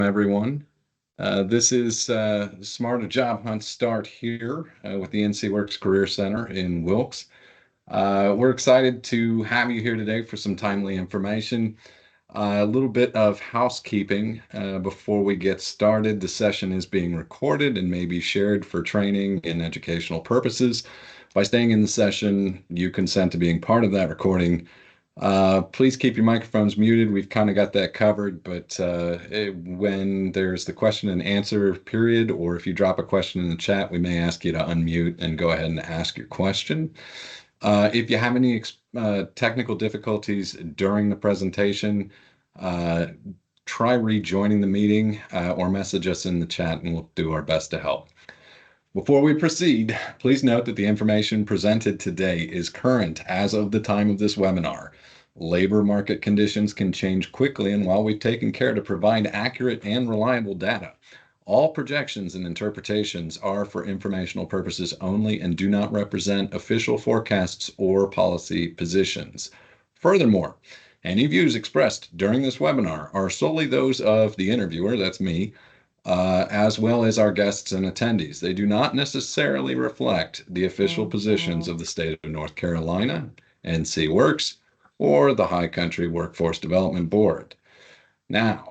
everyone. This is Smarter Job Hunt Start here with the NCWorks Career Center in Wilkes. We're excited to have you here today for some timely information. A little bit of housekeeping before we get started. The session is being recorded and may be shared for training and educational purposes. By staying in the session, you consent to being part of that recording. Please keep your microphones muted. We've kind of got that covered, but when there's the question and answer period, or if you drop a question in the chat, we may ask you to unmute and go ahead and ask your question. If you have any technical difficulties during the presentation, try rejoining the meeting or message us in the chat and we'll do our best to help. Before we proceed, please note that the information presented today is current as of the time of this webinar. Labor market conditions can change quickly, and while we've taken care to provide accurate and reliable data, all projections and interpretations are for informational purposes only and do not represent official forecasts or policy positions. Furthermore, any views expressed during this webinar are solely those of the interviewer, that's me, as well as our guests and attendees. They do not necessarily reflect the official positions of the state of North Carolina, NCWorks, or the High Country Workforce Development Board. Now,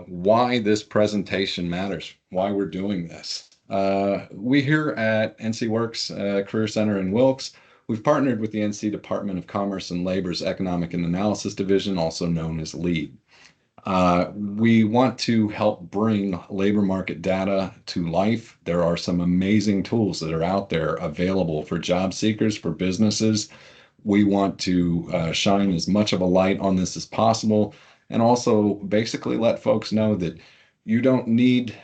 why this presentation matters, why we're doing this. We here at NCWorks Career Center in Wilkes, we've partnered with the NC Department of Commerce and Labor's Economic and Analysis Division, also known as LEAD. We want to help bring labor market data to life. There are some amazing tools that are out there available for job seekers, for businesses. We want to shine as much of a light on this as possible, and also basically let folks know that you don't need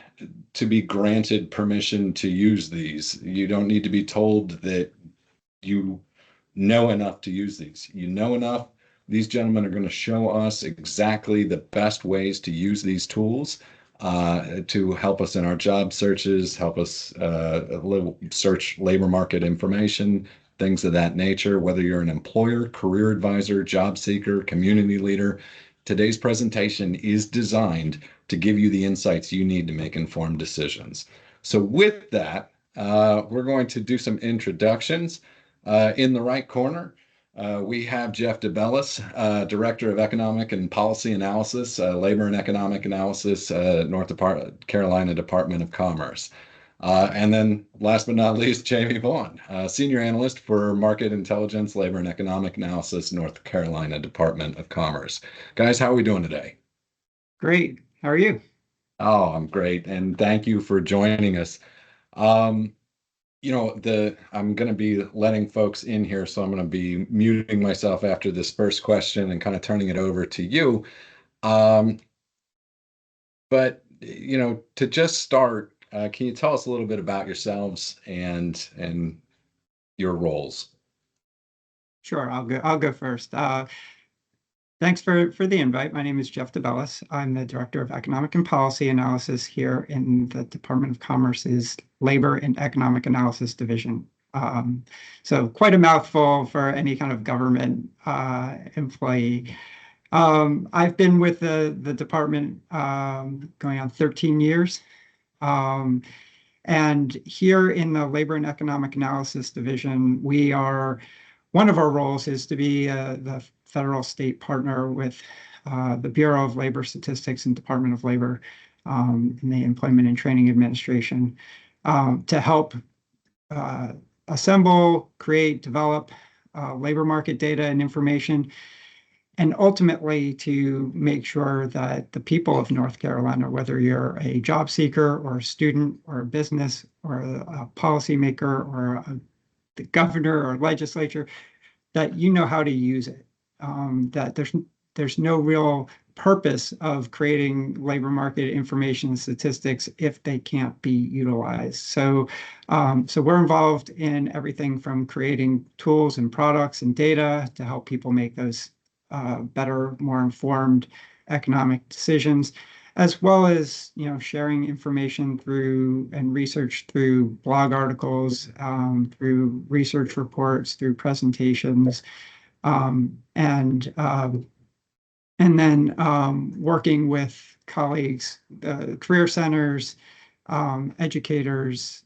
to be granted permission to use these. You don't need to be told that you know enough to use these. You know enough. These gentlemen are going to show us exactly the best ways to use these tools to help us in our job searches, help us search labor market information, things of that nature, whether you're an employer, career advisor, job seeker, community leader. Today's presentation is designed to give you the insights you need to make informed decisions. So with that, we're going to do some introductions. In the right corner, we have Jeff DeBellis, Director of Economic and Policy Analysis, Labor and Economic Analysis, North Carolina Department of Commerce. And then last but not least, Jamie Vaughn, Senior Analyst for Market Intelligence, Labor and Economic Analysis, North Carolina Department of Commerce. Guys, how are we doing today? Great. How are you? Oh, I'm great. And thank you for joining us. You know, I'm going to be letting folks in here, so I'm going to be muting myself after this first question and kind of turning it over to you. But, you know, to just start, can you tell us a little bit about yourselves and your roles? Sure, I'll go first. Thanks for the invite. My name is Jeff DeBellis. I'm the Director of Economic and Policy Analysis here in the Department of Commerce's Labor and Economic Analysis Division. So quite a mouthful for any kind of government employee. I've been with the department going on 13 years. And here in the Labor and Economic Analysis Division, one of our roles is to be the federal state partner with the Bureau of Labor Statistics and Department of Labor in the Employment and Training Administration to help assemble, create, develop labor market data and information, and ultimately to make sure that the people of North Carolina, whether you're a job seeker or a student or a business or a policymaker or the governor or legislature, that you know how to use it. That there's no real purpose of creating labor market information and statistics if they can't be utilized. So we're involved in everything from creating tools and products and data to help people make those better, more informed economic decisions, as well as sharing information through and research through blog articles, through research reports, through presentations. And And then working with colleagues, career centers, educators,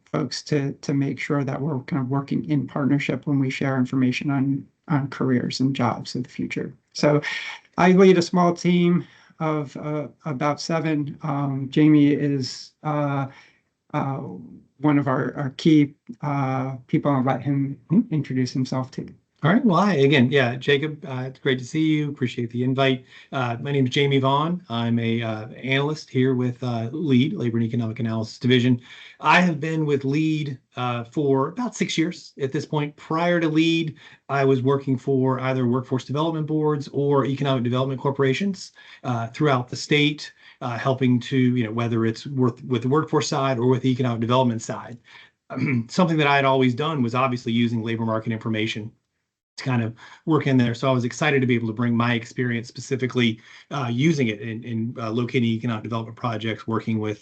folks to make sure that we're kind of working in partnership when we share information on careers and jobs of the future. So I lead a small team of about 7. Jamie is one of our key people. I'll let him introduce himself too. All right. Well, hi again. Yeah, Jacob, it's great to see you. Appreciate the invite. My name is Jamie Vaughn. I'm a analyst here with LEAD, Labor and Economic Analysis Division. I have been with LEAD for about 6 years at this point. Prior to LEAD, I was working for either workforce development boards or economic development corporations throughout the state, helping to, whether it's with the workforce side or with the economic development side. Something that I had always done was obviously using labor market information to kind of work in there. So I was excited to be able to bring my experience specifically using it in locating economic development projects, working with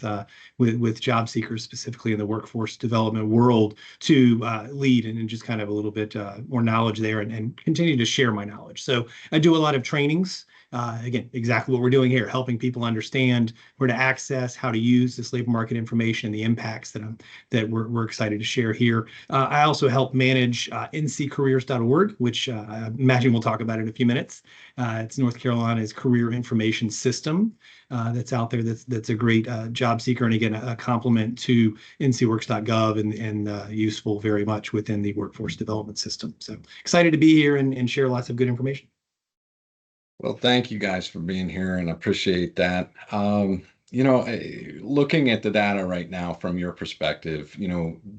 job seekers specifically in the workforce development world to lead and just kind of a little bit more knowledge there and continue to share my knowledge. So I do a lot of trainings. Again, exactly what we're doing here, helping people understand where to access, how to use this labor market information and the impacts that we're excited to share here. I also help manage nccareers.org, which I imagine we'll talk about in a few minutes. It's North Carolina's career information system that's out there. That's a great job seeker, and again, a complement to ncworks.gov and useful very much within the workforce development system. So excited to be here and share lots of good information. Well, thank you guys for being here and appreciate that. Looking at the data right now from your perspective,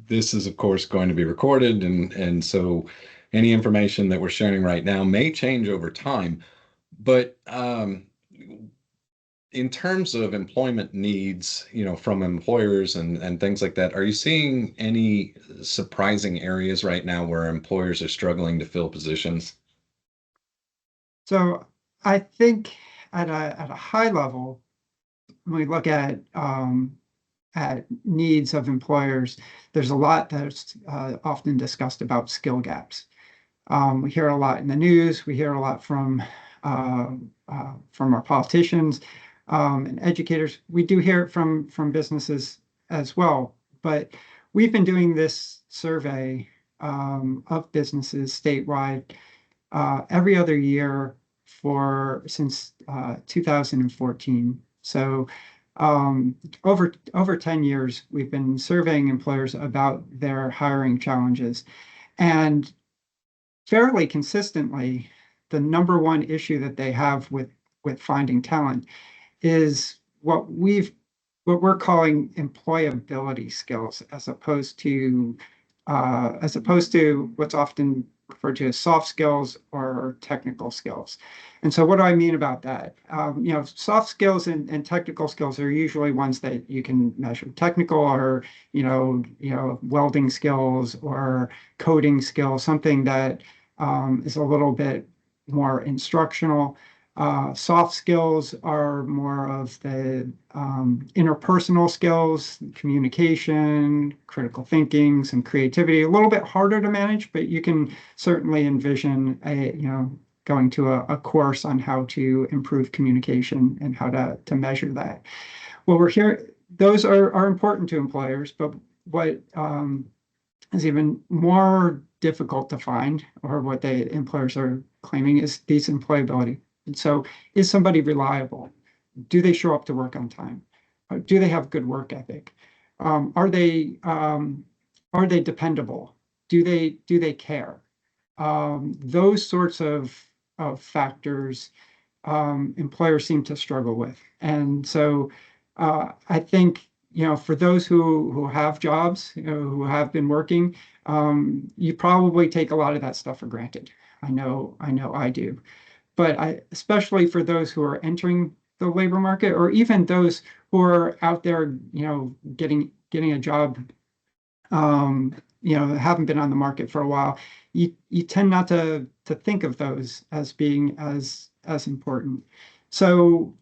this is of course going to be recorded and so any information that we're sharing right now may change over time. But in terms of employment needs, from employers and things like that, are you seeing any surprising areas right now where employers are struggling to fill positions? So I think at a high level, when we look at needs of employers, there's a lot that's often discussed about skill gaps. We hear a lot in the news. We hear a lot from our politicians and educators. We do hear it from businesses as well. But we've been doing this survey of businesses statewide every other year since 2014. So over 10 years, we've been surveying employers about their hiring challenges. And fairly consistently, the number one issue that they have with finding talent is what we're calling employability skills, as opposed to what's often referred to as soft skills or technical skills. And so what do I mean about that? Soft skills and technical skills are usually ones that you can measure. Technical are, welding skills or coding skills, something that is a little bit more instructional. Soft skills are more of the interpersonal skills, communication, critical thinking, some creativity. A little bit harder to manage, but you can certainly envision going to a course on how to improve communication and how to measure that. Well, we're here. Those are important to employers, but what is even more difficult to find, or what the employers are claiming, is decent employability. And so, is somebody reliable? Do they show up to work on time? Do they have good work ethic? Are they dependable? Do they care? Those sorts of factors employers seem to struggle with. And so I think, for those who have jobs, who have been working, you probably take a lot of that stuff for granted. I know I do. But especially for those who are entering the labor market, or even those who are out there, getting a job, haven't been on the market for a while, you tend not to think of those as being as important. So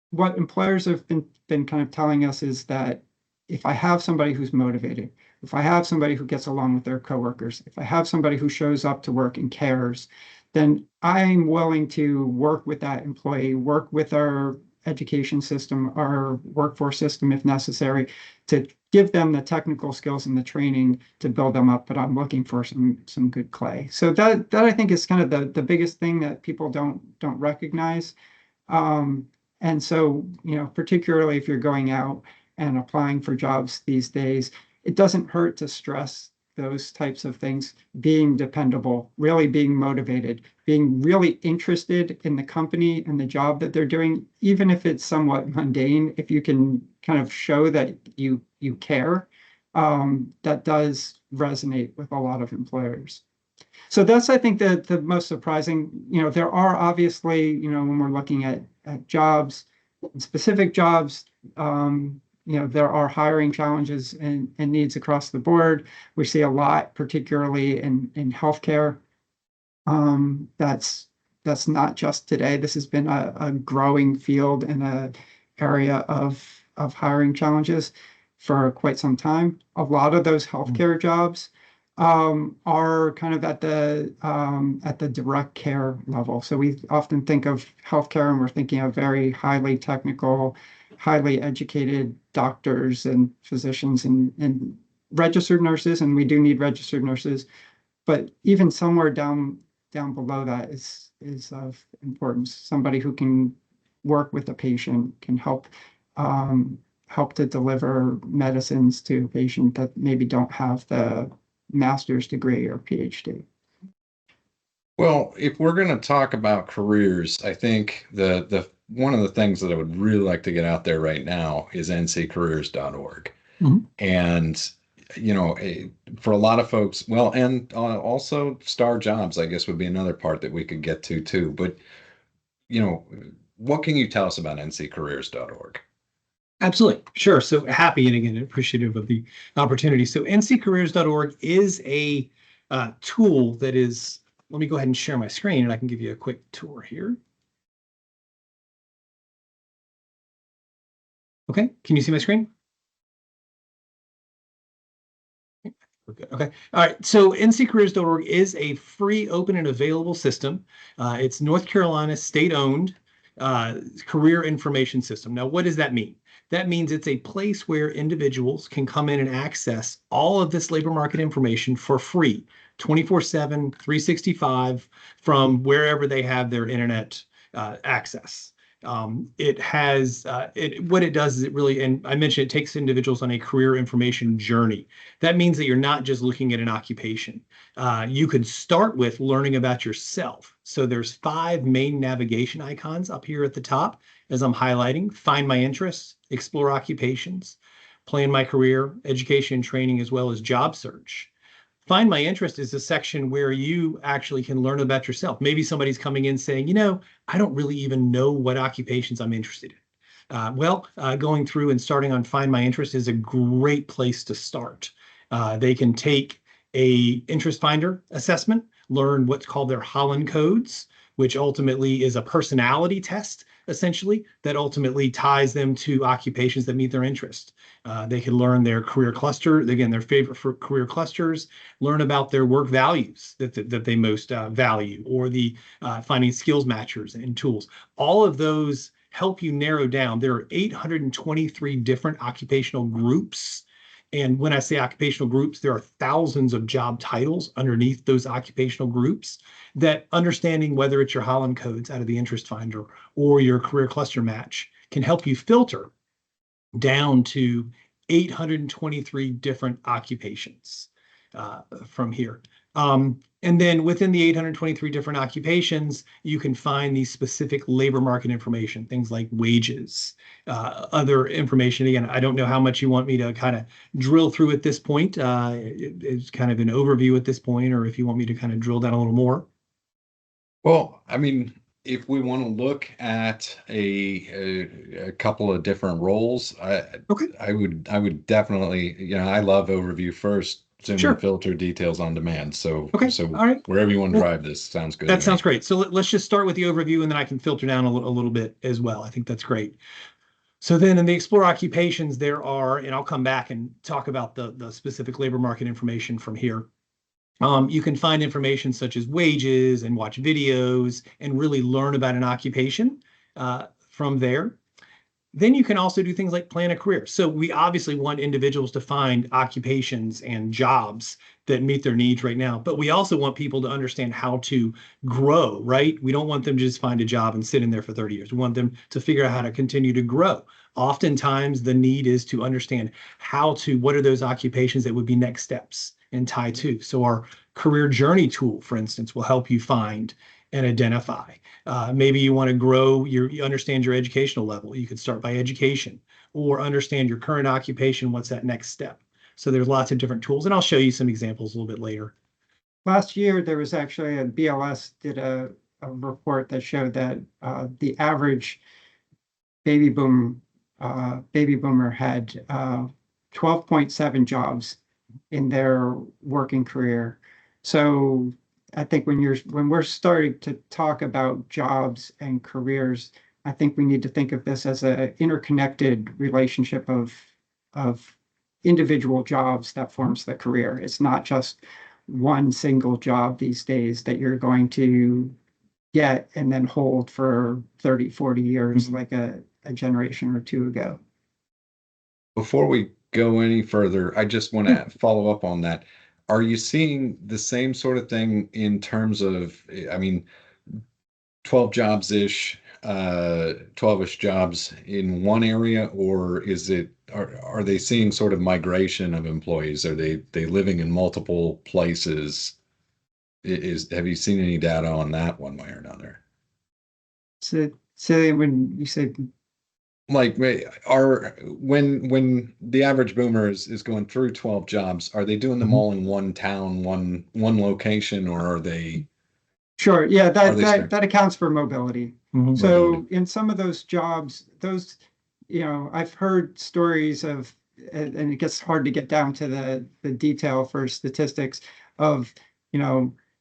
what employers have been kind of telling us is that if I have somebody who's motivated, if I have somebody who gets along with their coworkers, if I have somebody who shows up to work and cares, then I'm willing to work with that employee, work with our education system, our workforce system if necessary, to give them the technical skills and the training to build them up. But I'm looking for some good clay. So that I think is kind of the biggest thing that people don't recognize. And so, particularly if you're going out and applying for jobs these days, it doesn't hurt to stress those types of things, being dependable, really being motivated, being really interested in the company and the job that they're doing, even if it's somewhat mundane. If you can kind of show that you care, that does resonate with a lot of employers. So that's, I think, the most surprising. There are obviously, when we're looking at jobs, specific jobs, there are hiring challenges and needs across the board. We see a lot, particularly in healthcare. That's not just today. This has been a growing field and a area of hiring challenges for quite some time. A lot of those healthcare jobs are kind of at the direct care level. So we often think of healthcare and we're thinking of very highly technical, highly educated doctors and physicians and registered nurses, and we do need registered nurses. But even somewhere down below that is of importance. Somebody who can work with a patient, can help to deliver medicines to a patient that maybe don't have the master's degree or PhD. Well, if we're going to talk about careers, I think the one of the things that I would really like to get out there right now is nccareers.org. And for a lot of folks, well, and also Star Jobs, I guess, would be another part that we could get to too. But what can you tell us about nccareers.org? Absolutely. Sure. So happy and again, appreciative of the opportunity. So nccareers.org is a tool that is, let me go ahead and share my screen and I can give you a quick tour here. Okay. Can you see my screen? Okay. All right. So nccareers.org is a free, open, and available system. It's North Carolina state-owned career information system. Now, what does that mean? That means it's a place where individuals can come in and access all of this labor market information for free, 24/7, 365, from wherever they have their internet access. It has, what it does is it really, and I mentioned it takes individuals on a career information journey. That means that you're not just looking at an occupation. You could start with learning about yourself. So there's 5 main navigation icons up here at the top, as I'm highlighting: find my interests, explore occupations, plan my career, education and training, as well as job search. Find my interest is a section where you actually can learn about yourself. Maybe somebody's coming in saying, I don't really even know what occupations I'm interested in. Going through and starting on Find My Interest is a great place to start. They can take a interest finder assessment, learn what's called their Holland codes, which ultimately is a personality test, essentially, that ultimately ties them to occupations that meet their interest. They can learn their career cluster, again, their favorite for career clusters, learn about their work values that they most value, or the finding skills matchers and tools. All of those help you narrow down. There are 823 different occupational groups. And when I say occupational groups, there are thousands of job titles underneath those occupational groups that understanding whether it's your Holland codes out of the interest finder or your career cluster match can help you filter down to 823 different occupations from here. And then within the 823 different occupations, you can find these specific labor market information, things like wages, other information. Again, I don't know how much you want me to kind of drill through at this point. It's kind of an overview at this point, or if you want me to kind of drill down a little more. Well, I mean, if we want to look at a couple of different roles, I would definitely, I love overview first, zoom and filter, details on demand. So all right, wherever you want to drive this sounds good. That sounds great. So let's just start with the overview, and then I can filter down a little bit as well. I think that's great. So then in the Explore Occupations, there are, and I'll come back and talk about the specific labor market information from here. You can find information such as wages and watch videos and really learn about an occupation from there. Then you can also do things like plan a career. So we obviously want individuals to find occupations and jobs that meet their needs right now, but we also want people to understand how to grow, right? We don't want them to just find a job and sit in there for 30 years. We want them to figure out how to continue to grow. Oftentimes the need is to understand what are those occupations that would be next steps and tie to. So our career journey tool, for instance, will help you find and identify. Maybe you want to grow you understand your educational level. You could start by education or understand your current occupation. What's that next step? So there's lots of different tools, and I'll show you some examples a little bit later. Last year, there was actually a BLS did a report that showed that the average baby boomer had 12.7 jobs in their working career. So I think when we're starting to talk about jobs and careers, I think we need to think of this as an interconnected relationship of individual jobs that forms the career. It's not just one single job these days that you're going to get and then hold for 30, 40 years like a generation or two ago. Before we go any further, I just want to follow up on that. Are you seeing the same sort of thing in terms of, I mean, 12 jobs ish, 12-ish jobs in one area, or are they seeing sort of migration of employees? Are they living in multiple places? Have you seen any data on that one way or another? So when you say Like when the average boomer is going through 12 jobs, are they doing them all in one town, one location, or are they sure, yeah, are they that accounts for mobility. So mobility? in some of those jobs, I've heard stories of, and it gets hard to get down to the detail for statistics of,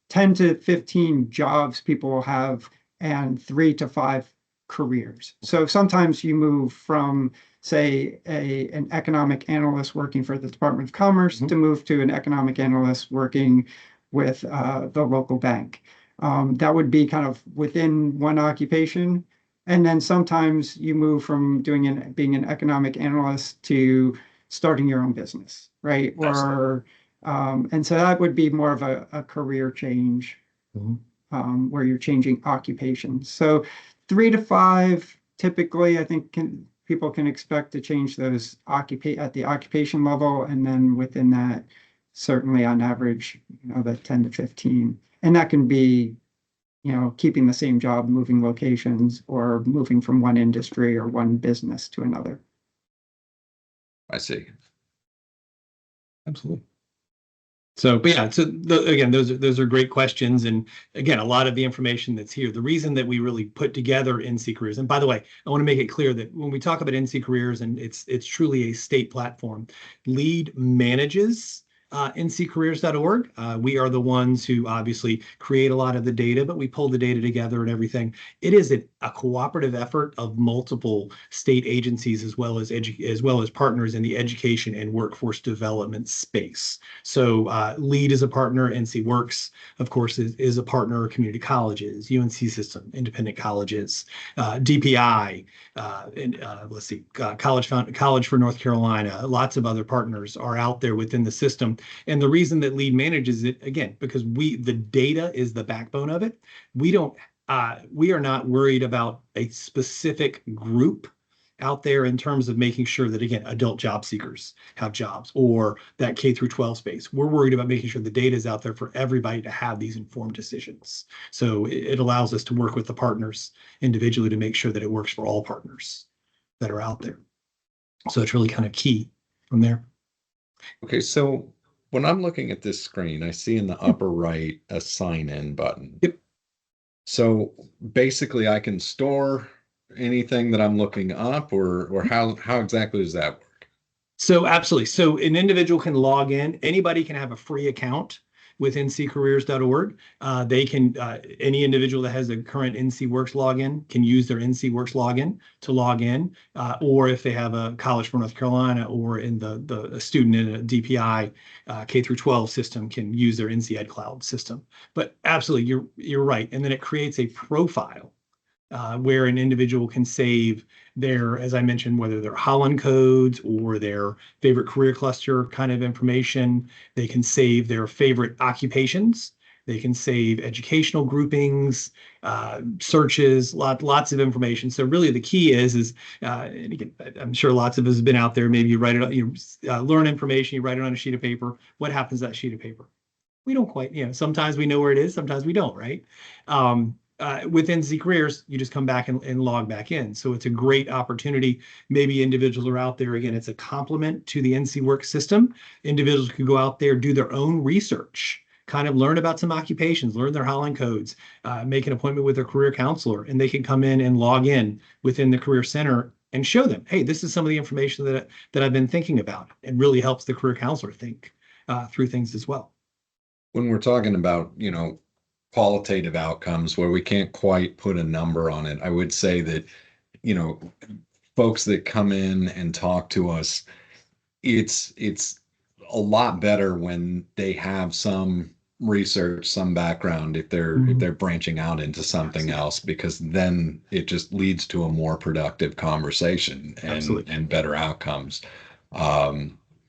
10 to 15 jobs people will have and 3 to 5 careers. So sometimes you move from, say, an economic analyst working for the Department of Commerce to move to an economic analyst working with the local bank. That would be kind of within one occupation. And then sometimes you move from being an economic analyst to starting your own business, right? And so that would be more of a career change where you're changing occupations. So 3 to 5, typically, I think people can expect to change those at the occupation level. And then within that, certainly on average, the 10 to 15. And that can be, keeping the same job, moving locations, or moving from one industry or one business to another. I see. Absolutely. So, but yeah, again, those are great questions. And again, a lot of the information that's here, the reason that we really put together NC Careers, and by the way, I want to make it clear that when we talk about NC Careers, and it's truly a state platform, LEAD manages nccareers.org. We are the ones who obviously create a lot of the data, but we pull the data together and everything. It is a cooperative effort of multiple state agencies as well as partners in the education and workforce development space. So LEAD is a partner. NCWorks, of course, is a partner. Community colleges, UNC System, independent colleges, DPI, let's see, College for North Carolina. Lots of other partners are out there within the system. And the reason that LEAD manages it, again, because the data is the backbone of it. We are not worried about a specific group out there in terms of making sure that, again, adult job seekers have jobs or that K through 12 space. We're worried about making sure the data is out there for everybody to have these informed decisions. So it allows us to work with the partners individually to make sure that it works for all partners that are out there. So it's really kind of key from there. Okay, so when I'm looking at this screen, I see in the upper right a sign in button. Yep. So basically I can store anything that I'm looking up, or how exactly does that work? So absolutely. So an individual can log in. Anybody can have a free account with nccareers.org. They can, any individual that has a current NCWorks login can use their NCWorks login to log in, or if they have a College for North Carolina or in a student in a DPI K through 12 system can use their NC Ed Cloud system. But absolutely, you're right. And then it creates a profile where an individual can save their, as I mentioned, whether they're Holland codes or their favorite career cluster kind of information. They can save their favorite occupations. They can save educational groupings, searches, lots of information. So really the key is and again, I'm sure lots of us have been out there. Maybe you write it on, learn information, you write it on a sheet of paper. What happens to that sheet of paper? We don't quite, sometimes we know where it is, sometimes we don't, right? With NC Careers, you just come back and log back in. So it's a great opportunity. Maybe individuals are out there. Again, it's a complement to the NCWorks system. Individuals could go out there, do their own research, kind of learn about some occupations, learn their Holland codes, make an appointment with their career counselor, and they can come in and log in within the Career Center and show them, hey, this is some of the information that I've been thinking about. It really helps the career counselor think through things as well. When we're talking about, qualitative outcomes where we can't quite put a number on it, I would say that, folks that come in and talk to us, it's a lot better when they have some research, some background, if they're branching out into something else, because then it just leads to a more productive conversation and better outcomes.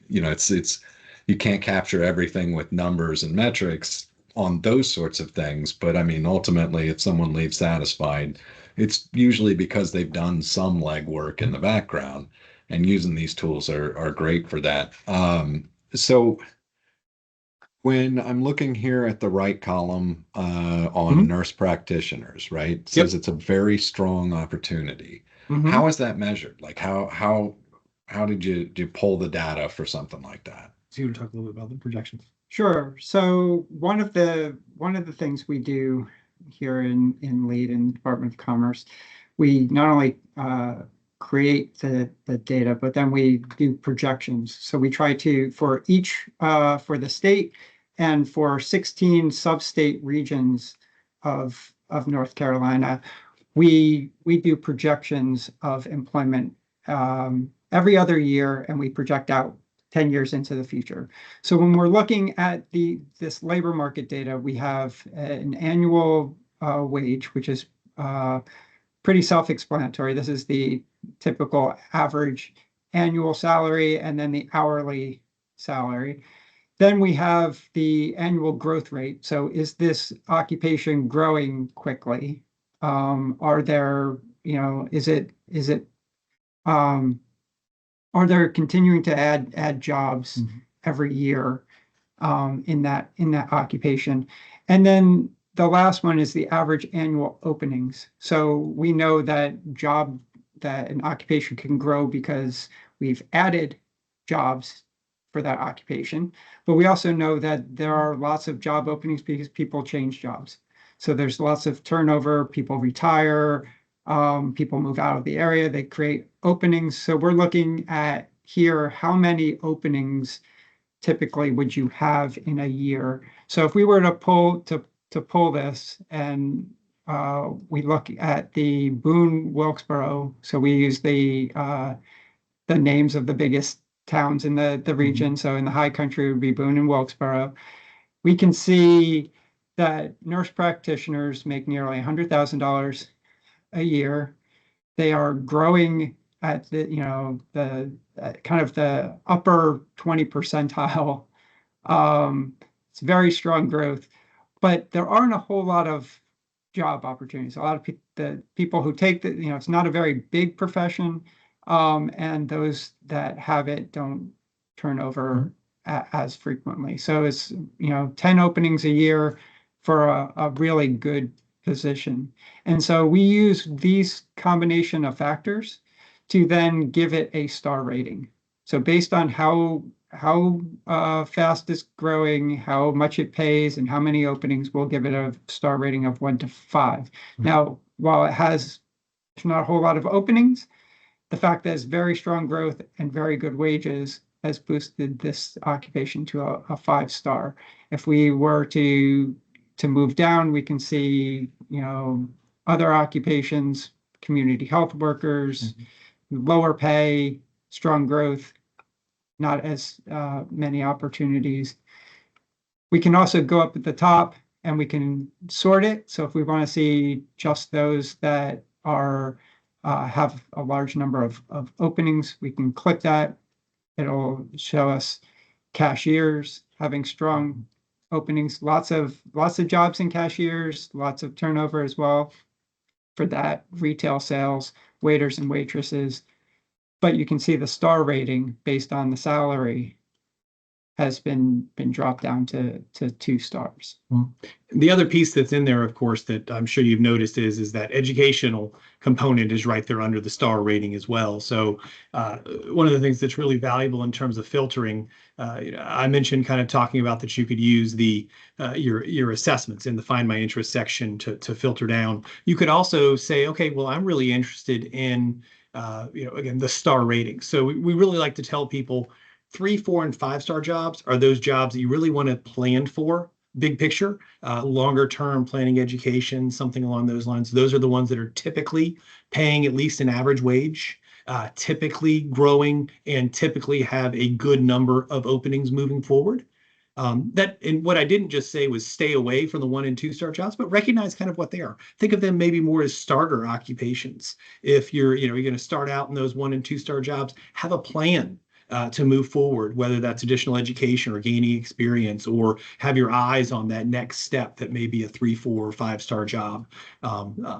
It's you can't capture everything with numbers and metrics on those sorts of things. But I mean, ultimately, if someone leaves satisfied, it's usually because they've done some legwork in the background, and using these tools are great for that. So when I'm looking here at the right column on nurse practitioners, right, it says it's a very strong opportunity. How is that measured? Like how did you pull the data for something like that? So you want to talk a little bit about the projections? Sure. So one of the things we do here in LEAD in the Department of Commerce, we not only create the data, but then we do projections. So we try to, for each, for the state and for 16 sub-state regions of North Carolina, we do projections of employment every other year, and we project out 10 years into the future. So when we're looking at this labor market data, we have an annual wage, which is pretty self-explanatory. This is the typical average annual salary, and then the hourly salary. Then we have the annual growth rate. So is this occupation growing quickly? Are there, are they continuing to add jobs every year in that occupation? And then the last one is the average annual openings. So we know that an occupation can grow because we've added jobs for that occupation, but we also know that there are lots of job openings because people change jobs. So there's lots of turnover, people retire, people move out of the area, they create openings. So we're looking at here, how many openings typically would you have in a year? So if we were to pull this, and we look at the Boone Wilkesboro, so we use the names of the biggest towns in the region. So in the high country, it would be Boone and Wilkesboro. We can see that nurse practitioners make nearly $100,000 a year. They are growing at the kind of the upper 20 percentile. It's very strong growth, but there aren't a whole lot of job opportunities. A lot of the people who take it's not a very big profession, and those that have it don't turn over as frequently. So it's 10 openings a year for a really good position. And so we use these combination of factors to then give it a star rating. So based on how fast it's growing, how much it pays, and how many openings, we'll give it a star rating of 1 to 5. Now, while there's not a whole lot of openings, the fact that it's very strong growth and very good wages, has boosted this occupation to a 5-star. If we were to move down, we can see, other occupations, community health workers, lower pay, strong growth, not as many opportunities. We can also go up at the top and we can sort it. So if we want to see just those that are have a large number of openings, we can click that. It'll show us cashiers having strong openings, lots of jobs in cashiers, lots of turnover as well for that. Retail sales, waiters and waitresses. But you can see the star rating based on the salary has been dropped down to 2 stars. The other piece that's in there, of course, that I'm sure you've noticed is that educational component is right there under the star rating as well. So one of the things that's really valuable in terms of filtering, I mentioned kind of talking about that you could use the your assessments in the Find My Interest section to filter down. You could also say, okay, well, I'm really interested in again, the star rating. So we really like to tell people 3, 4, and 5-star jobs are those jobs that you really want to plan for, big picture, longer term planning education, something along those lines. Those are the ones that are typically paying at least an average wage, typically growing, and typically have a good number of openings moving forward. And what I didn't just say was stay away from the 1 and 2-star jobs, but recognize kind of what they are. Think of them maybe more as starter occupations. If you're going to start out in those 1 and 2-star jobs, have a plan to move forward, whether that's additional education or gaining experience, or have your eyes on that next step that may be a 3, 4, or 5-star job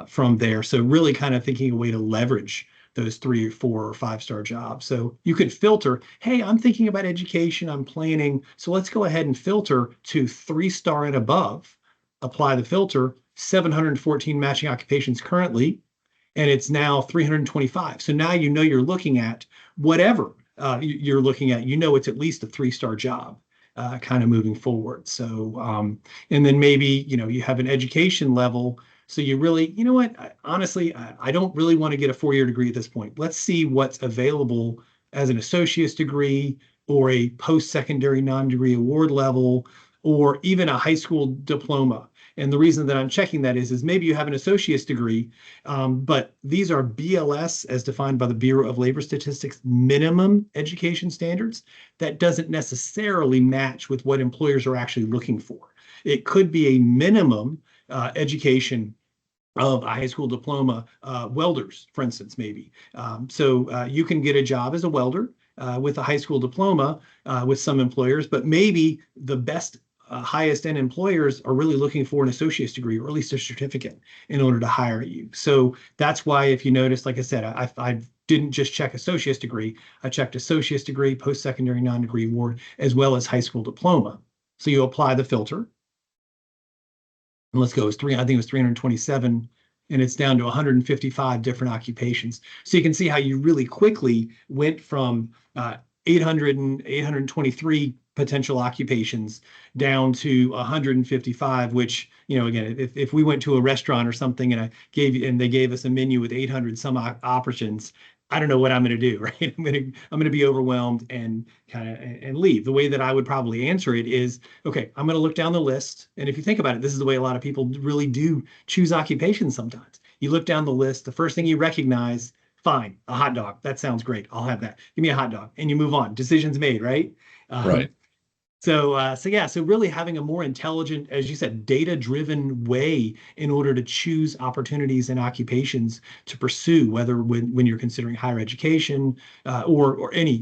from there. So really kind of thinking a way to leverage those 3, 4, or 5-star jobs. So you could filter, hey, I'm thinking about education, I'm planning, so let's go ahead and filter to 3-star and above, apply the filter, 714 matching occupations currently, and it's now 325. So now you're looking at whatever you're looking at, it's at least a 3-star job kind of moving forward. So, and then maybe, you have an education level. So you really, honestly, I don't really want to get a 4-year degree at this point. Let's see what's available as an associate's degree or a post-secondary non-degree award level, or even a high school diploma. And the reason that I'm checking that is maybe you have an associate's degree, but these are BLS, as defined by the Bureau of Labor Statistics, minimum education standards. That doesn't necessarily match with what employers are actually looking for. It could be a minimum education of a high school diploma, welders, for instance, maybe. So you can get a job as a welder with a high school diploma with some employers, but maybe the best highest end employers are really looking for an associate's degree, or at least a certificate, in order to hire you. So that's why, if you notice, like I said, I didn't just check associate's degree. I checked associate's degree, post-secondary non-degree award, as well as high school diploma. So you apply the filter. And let's go, I think it was 327, and it's down to 155 different occupations. So you can see how you really quickly went from 823 potential occupations down to 155, which, again, if we went to a restaurant or something and they gave us a menu with 800 some options, I don't know what I'm going to do, right? I'm going to be overwhelmed and and leave. The way that I would probably answer it is, okay, I'm going to look down the list. And if you think about it, this is the way a lot of people really do choose occupations sometimes. You look down the list, the first thing you recognize, fine, a hot dog. That sounds great. I'll have that. Give me a hot dog. And you move on. Decisions made, right? Right. So really having a more intelligent, as you said, data-driven way in order to choose opportunities and occupations to pursue, whether when you're considering higher education or any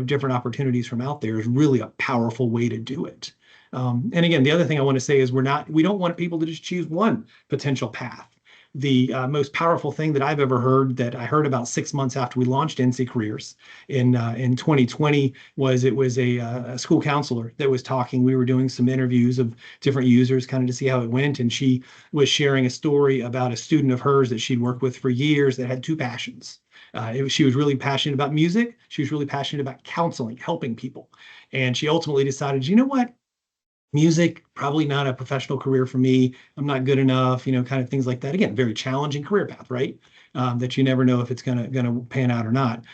different opportunities from out there, is really a powerful way to do it. And again, the other thing I want to say is we don't want people to just choose one potential path. The most powerful thing that I've ever heard, that I heard about 6 months after we launched NC Careers in 2020, was a school counselor that was talking. We were doing some interviews of different users kind of to see how it went. And she was sharing a story about a student of hers that she'd worked with for years that had 2 passions. She was really passionate about music. She was really passionate about counseling, helping people. And she ultimately decided, you know what? Music, probably not a professional career for me. I'm not good enough, kind of things like that. Again, very challenging career path, right? that you never know if it's gonna pan out or not.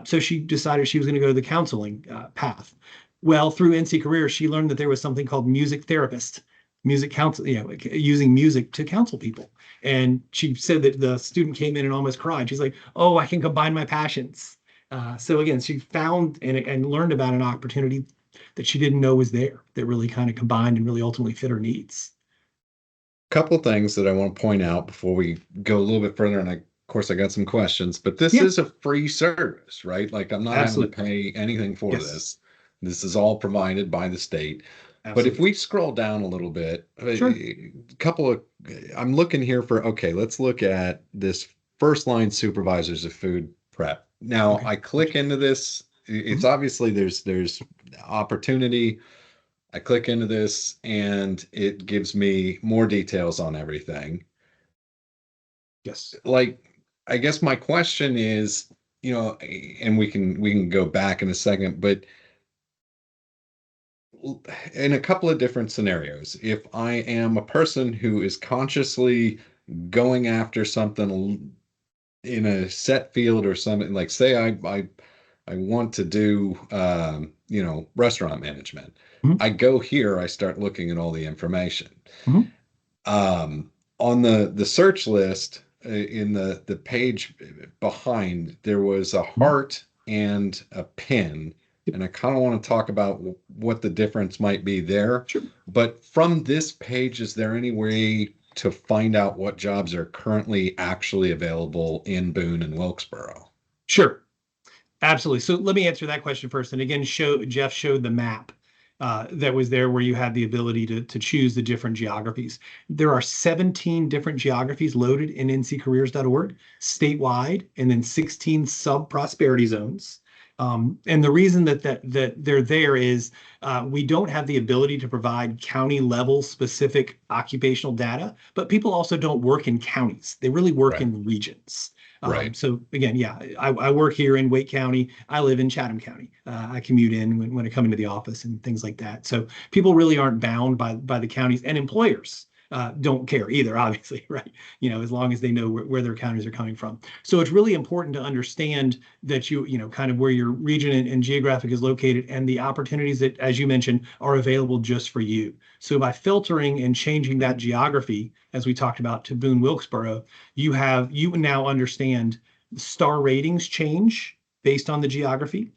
So she decided she was going to go to the counseling path. Well, through NC Career, she learned that there was something called music therapist, music counsel, using music to counsel people. And she said that the student came in and almost cried. She's like, "Oh, I can combine my passions." So again, she found and learned about an opportunity that she didn't know was there, that really kind of combined and really ultimately fit her needs. Couple things that I want to point out before we go a little bit further, and of course I got some questions, but this Yeah, is a free service, right? Like I'm not having to absolutely. pay anything for Yes, this. This is all provided by the state. But if absolutely. we scroll down a little bit, Sure. a couple of, I'm looking here for, okay, let's look at this first line supervisors of food prep. Now Okay. I click into this. It's Mhm. obviously there's opportunity. I click into this and it gives me more details on everything. Yes. Like, I guess my question is, and we can go back in a second, but in a couple of different scenarios, if I am a person who is consciously going after something in a set field or something, like say I want to do restaurant management. Mhm. I go here, I start looking at all the information. Mhm. On the search list in the page behind, there was a Mhm. heart and a pin, Yep. and I kind of want to talk about what the difference might be there. Sure. But from this page, is there any way to find out what jobs are currently actually available in Boone and Wilkesboro? Sure. Absolutely. So let me answer that question first. And again, Jeff showed the map that was there where you had the ability to choose the different geographies. There are 17 different geographies loaded in nccareers.org statewide, and then 16 sub-prosperity zones. And the reason that they're there is we don't have the ability to provide county level specific occupational data, but people also don't work in counties. They really work Right, in regions. right, So again, yeah, I work here in Wake County. I live in Chatham County. I commute in when I come into the office and things like that. So people really aren't bound by the counties, and employers don't care either, obviously, right? As long as they know where their counties are coming from. So it's really important to understand that kind of where your region and geographic is located and the opportunities that, as you mentioned, are available just for you. So by filtering and changing that geography, as we talked about, to Boone Wilkesboro, you now understand star ratings change based on the geography,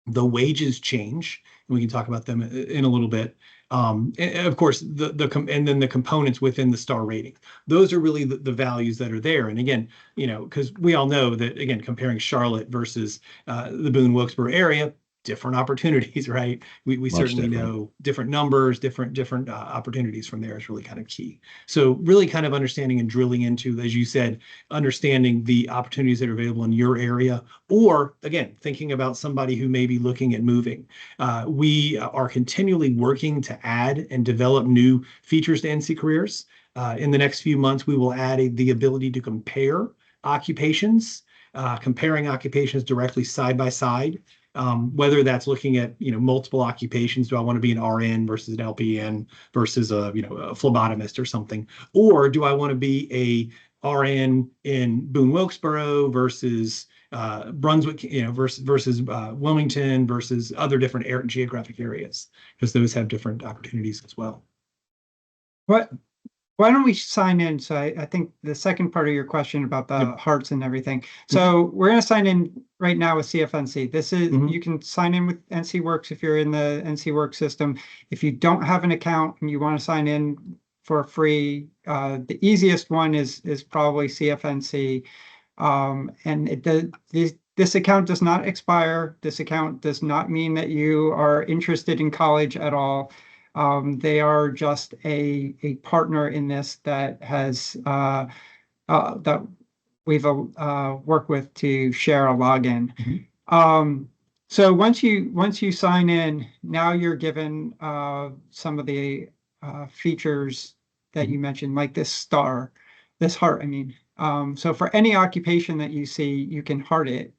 the wages change, and we can talk about them in a little bit. And of course, and then the components within the star rating. Those are really the values that are there. And again, because we all know that, again, comparing Charlotte versus the Boone Wilkesboro area, different opportunities, right? We much certainly different. know different numbers, different opportunities from there is really kind of key. So really kind of understanding and drilling into, as you said, understanding the opportunities that are available in your area, or again, thinking about somebody who may be looking at moving. We are continually working to add and develop new features to NC Careers. In the next few months, we will add the ability to compare occupations, comparing occupations directly side by side. Whether that's looking at multiple occupations, do I want to be an RN versus an LPN versus a phlebotomist or something, or do I want to be a RN in Boone Wilkesboro versus Brunswick, versus Wilmington versus other different geographic areas, because those have different opportunities as well. What Why don't we sign in? So I think the second part of your question about the Yep. hearts and everything. So we're going to sign in right now with CFNC. This is, Mhm. you can sign in with NCWorks if you're in the NCWorks system. If you don't have an account and you want to sign in for free, the easiest one is probably CFNC. And this account does not expire. This account does not mean that you are interested in college at all. They are just a partner in this that has that we've worked with to share a login. So once you sign in, now you're given some of the features that you mentioned, like this heart. I mean, so for any occupation that you see, you can heart it.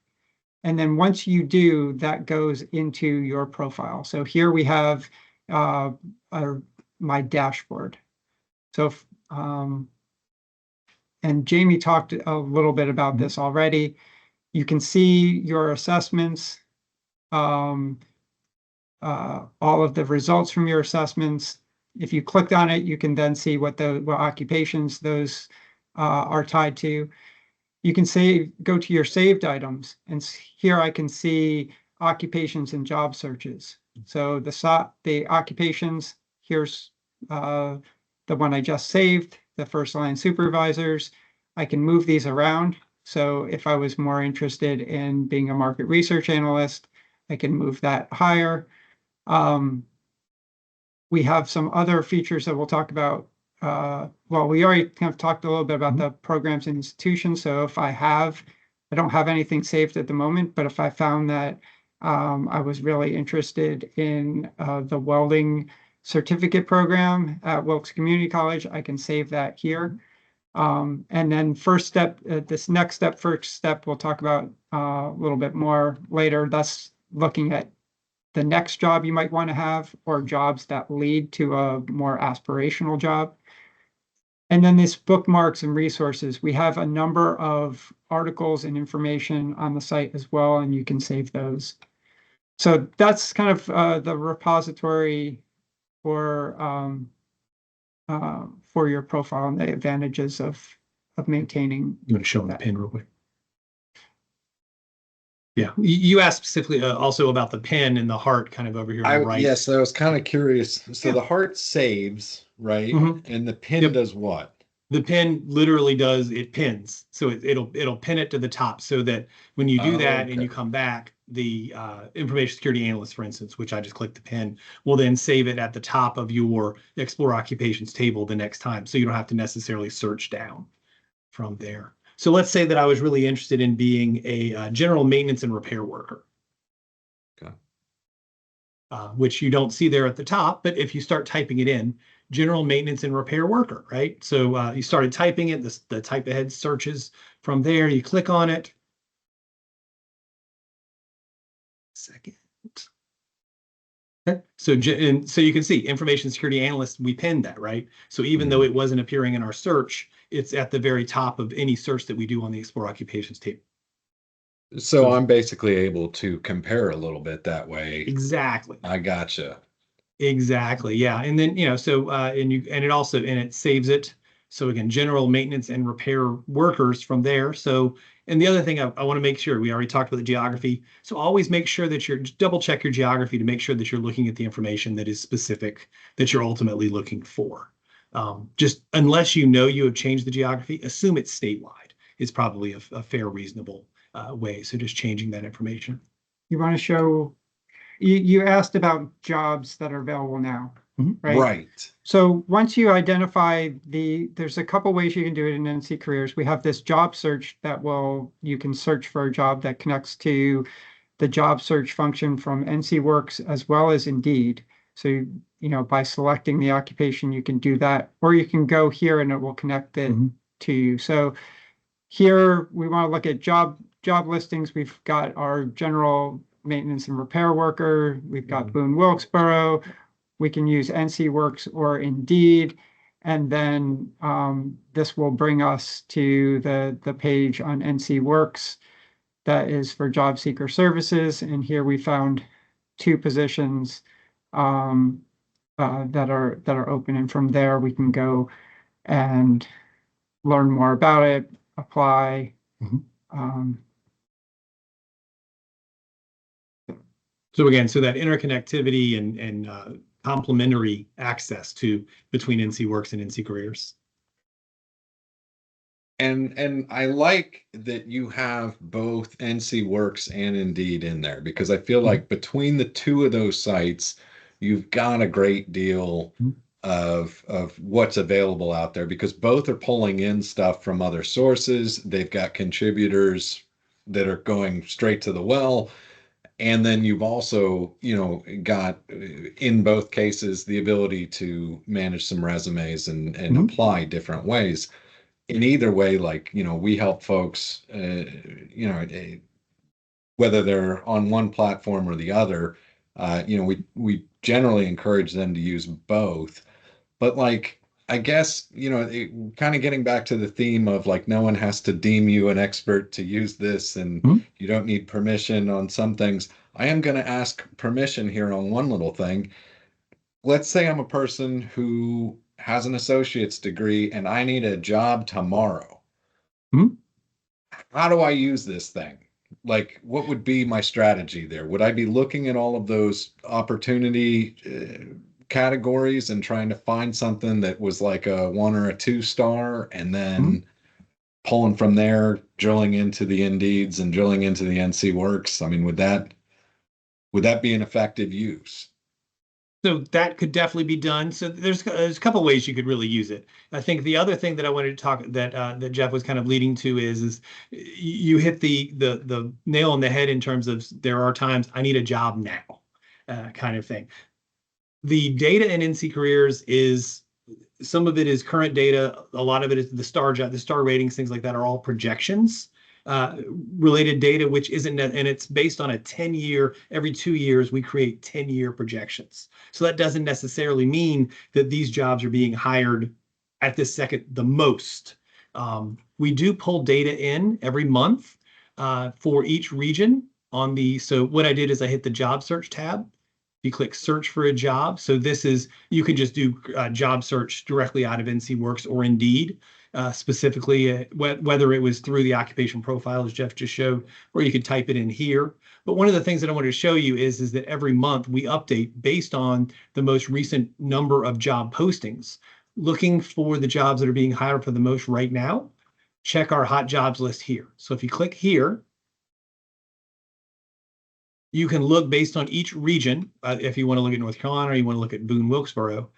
And then once you do, that goes into your profile. So here we have uh, my dashboard. So and Jamie talked a little bit about this already. You can see your assessments, all of the results from your assessments. If you clicked on it, you can then see what occupations those are tied to. You can go to your saved items, and here I can see occupations and job searches. So the occupations, here's the one I just saved, the first line supervisors. I can move these around. So if I was more interested in being a market research analyst, I can move that higher. We have some other features that we'll talk about. Well, we already kind of talked a little bit about the programs and institutions. So if I don't have anything saved at the moment, but if I found that I was really interested in the welding certificate program at Wilkes Community College, I can save that here. And then first step, first step, we'll talk about a little bit more later. That's looking at the next job you might want to have, or jobs that lead to a more aspirational job. And then this bookmarks and resources. We have a number of articles and information on the site as well, and you can save those. So that's kind of the repository for your profile and the advantages of maintaining. You want to show them the pin real quick? Yeah, you asked specifically also about the pin and the heart kind of over here on the right. Yes, I was kind of curious. So the heart saves, right? And the pin does what? The pin literally it pins. So it'll pin it to the top, so that when you do that and you come back, the information security analyst, for instance, which I just clicked the pin, will then save it at the top of your Explore Occupations table the next time. So you don't have to necessarily search down from there. So let's say that I was really interested in being a general maintenance and repair worker. Okay. Which you don't see there at the top, but if you start typing it in, general maintenance and repair worker, right? So you started typing it, the type ahead searches from there, you click on it. Second. Okay. So you can see information security analyst, we pinned that, right? So even though it wasn't appearing in our search, it's at the very top of any search that we do on the Explore Occupations table. So I'm basically able to compare a little bit that way. Exactly. I gotcha. Exactly. Yeah. And then, so, it saves it. So again, general maintenance and repair workers from there. So, and the other thing I want to make sure, we already talked about the geography. So always make sure that double check your geography to make sure that you're looking at the information that is specific, that you're ultimately looking for. Just unless you have changed the geography, assume it's statewide is probably a fair, reasonable way. So just changing that information. You want to show, you asked about jobs that are available now, right? Right. So once you identify there's a couple ways you can do it in NC Careers. We have this job search you can search for a job that connects to the job search function from NCWorks as well as Indeed. So, by selecting the occupation, you can do that, or you can go here and it will connect it to you. So here we want to look at job listings. We've got our general maintenance and repair worker. We've got Boone Wilkesboro. We can use NCWorks or Indeed. And then this will bring us to the page on NCWorks that is for job seeker services. And here we found 2 positions that are open, and from there we can go and learn more about it, apply. So again, that interconnectivity and complementary access between NCWorks and NC Careers. And I like that you have both NCWorks and Indeed in there, because I feel like between the 2 of those sites, you've got a great deal of what's available out there, because both are pulling in stuff from other sources. They've got contributors that are going straight to the well. And then you've also, got in both cases the ability to manage some resumes and apply different ways. In either way, we help folks, whether they're on one platform or the other, we generally encourage them to use both. But I guess, kind of getting back to the theme of like no one has to deem you an expert to use this and Mhm. you don't need permission on some things. I am going to ask permission here on one little thing. Let's say I'm a person who has an associate's degree and I need a job tomorrow. Mhm. How do I use this thing? Like, what would be my strategy there? Would I be looking at all of those opportunity categories and trying to find something that was like a 1 or a 2 star and Mhm. then pulling from there, drilling into the Indeeds and drilling into the NCWorks? I mean, would that be an effective use? So that could definitely be done. So there's a couple ways you could really use it. I think the other thing that I wanted to talk that Jeff was kind of leading to is you hit the nail on the head in terms of there are times I need a job now, kind of thing. The data in NC Careers is some of it is current data. A lot of it is the star ratings, things like that are all projections uh, related data, which isn't, and it's based on a 10-year, every 2 years, we create 10-year projections. So that doesn't necessarily mean that these jobs are being hired at this second the most. We do pull data in every month for each region so what I did is I hit the job search tab. You click search for a job. So you can just do job search directly out of NCWorks or Indeed, specifically whether it was through the occupation profile, as Jeff just showed, or you could type it in here. But one of the things that I wanted to show you is that every month we update based on the most recent number of job postings, looking for the jobs that are being hired for the most right now. Check our hot jobs list here. So if you click here, you can look based on each region. If you want to look at North Carolina, or you want to look at Boone Wilkesboro,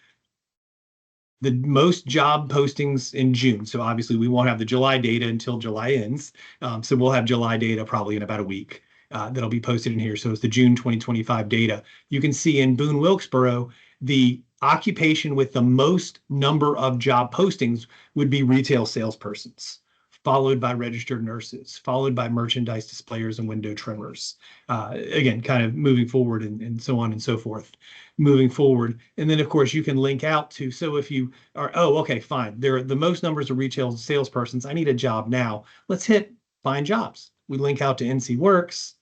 the most job postings in June. So obviously we won't have the July data until July ends. So we'll have July data probably in about a week that'll be posted in here. So it's the June 2025 data. You can see in Boone Wilkesboro, the occupation with the most number of job postings would be retail salespersons, followed by registered nurses, followed by merchandise displayers and window trimmers. Again, kind of moving forward and so on and so forth, moving forward. And then, of course, you can link out to, so if you are, oh, okay, fine. There are the most numbers of retail salespersons. I need a job now. Let's hit find jobs. We link out to NCWorks.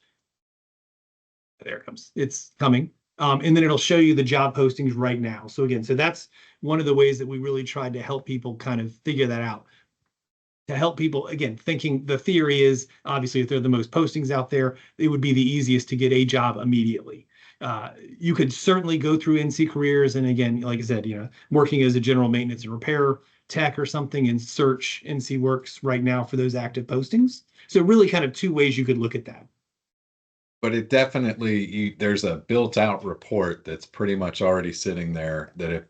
There it comes. It's coming. And then it'll show you the job postings right now. So again, so that's one of the ways that we really tried to help people kind of figure that out. To help people, again, thinking the theory is obviously if they're the most postings out there, it would be the easiest to get a job immediately. You could certainly go through NC Careers. And again, like I said, working as a general maintenance and repair tech or something and search NCWorks right now for those active postings. So really kind of two ways you could look at that. But it definitely, there's a built out report that's pretty much already sitting there that if,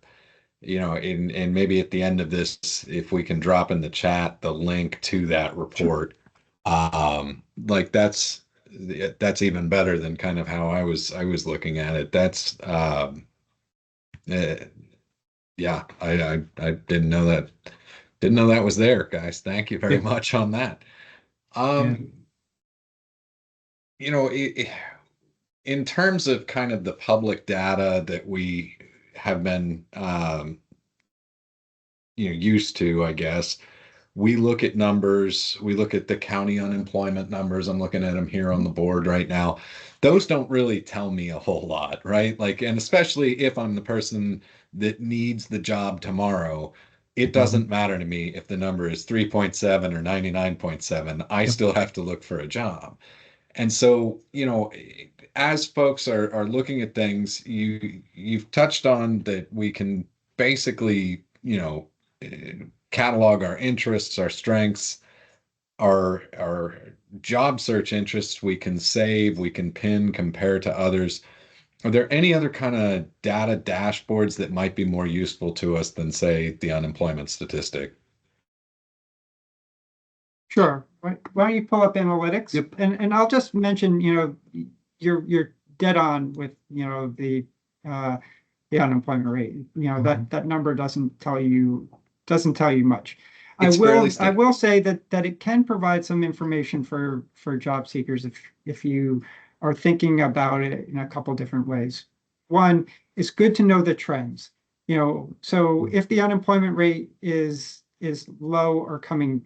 and maybe at the end of this, if we can drop in the chat the link to that report, like that's even better than kind of how I was looking at it. That's eh, yeah, I didn't know that was there, guys. Thank you very Yeah. much on that. Yeah. Um, you know, in terms of kind of the public data that we have been used to, I guess, we look at numbers, we look at the county unemployment numbers. I'm looking at them here on the board right now. Those don't really tell me a whole lot, right? Like, and especially if I'm the person that needs the job tomorrow, it Mhm. doesn't matter to me if the number is 3.7 or 99.7. I Yep. still have to look for a job. And so, as folks are looking at things, you've touched on that we can basically, catalog our interests, our strengths, our job search interests. We can save, we can pin, compare to others. Are there any other kind of data dashboards that might be more useful to us than, say, the unemployment statistic? Sure. Why don't you pull up analytics? Yep. And I'll just mention, you're dead on with, the unemployment rate. That number doesn't tell you much. It's fairly I steady. will say that it can provide some information for job seekers if you are thinking about it in a couple different ways. One, it's good to know the trends. So if the unemployment rate is low or coming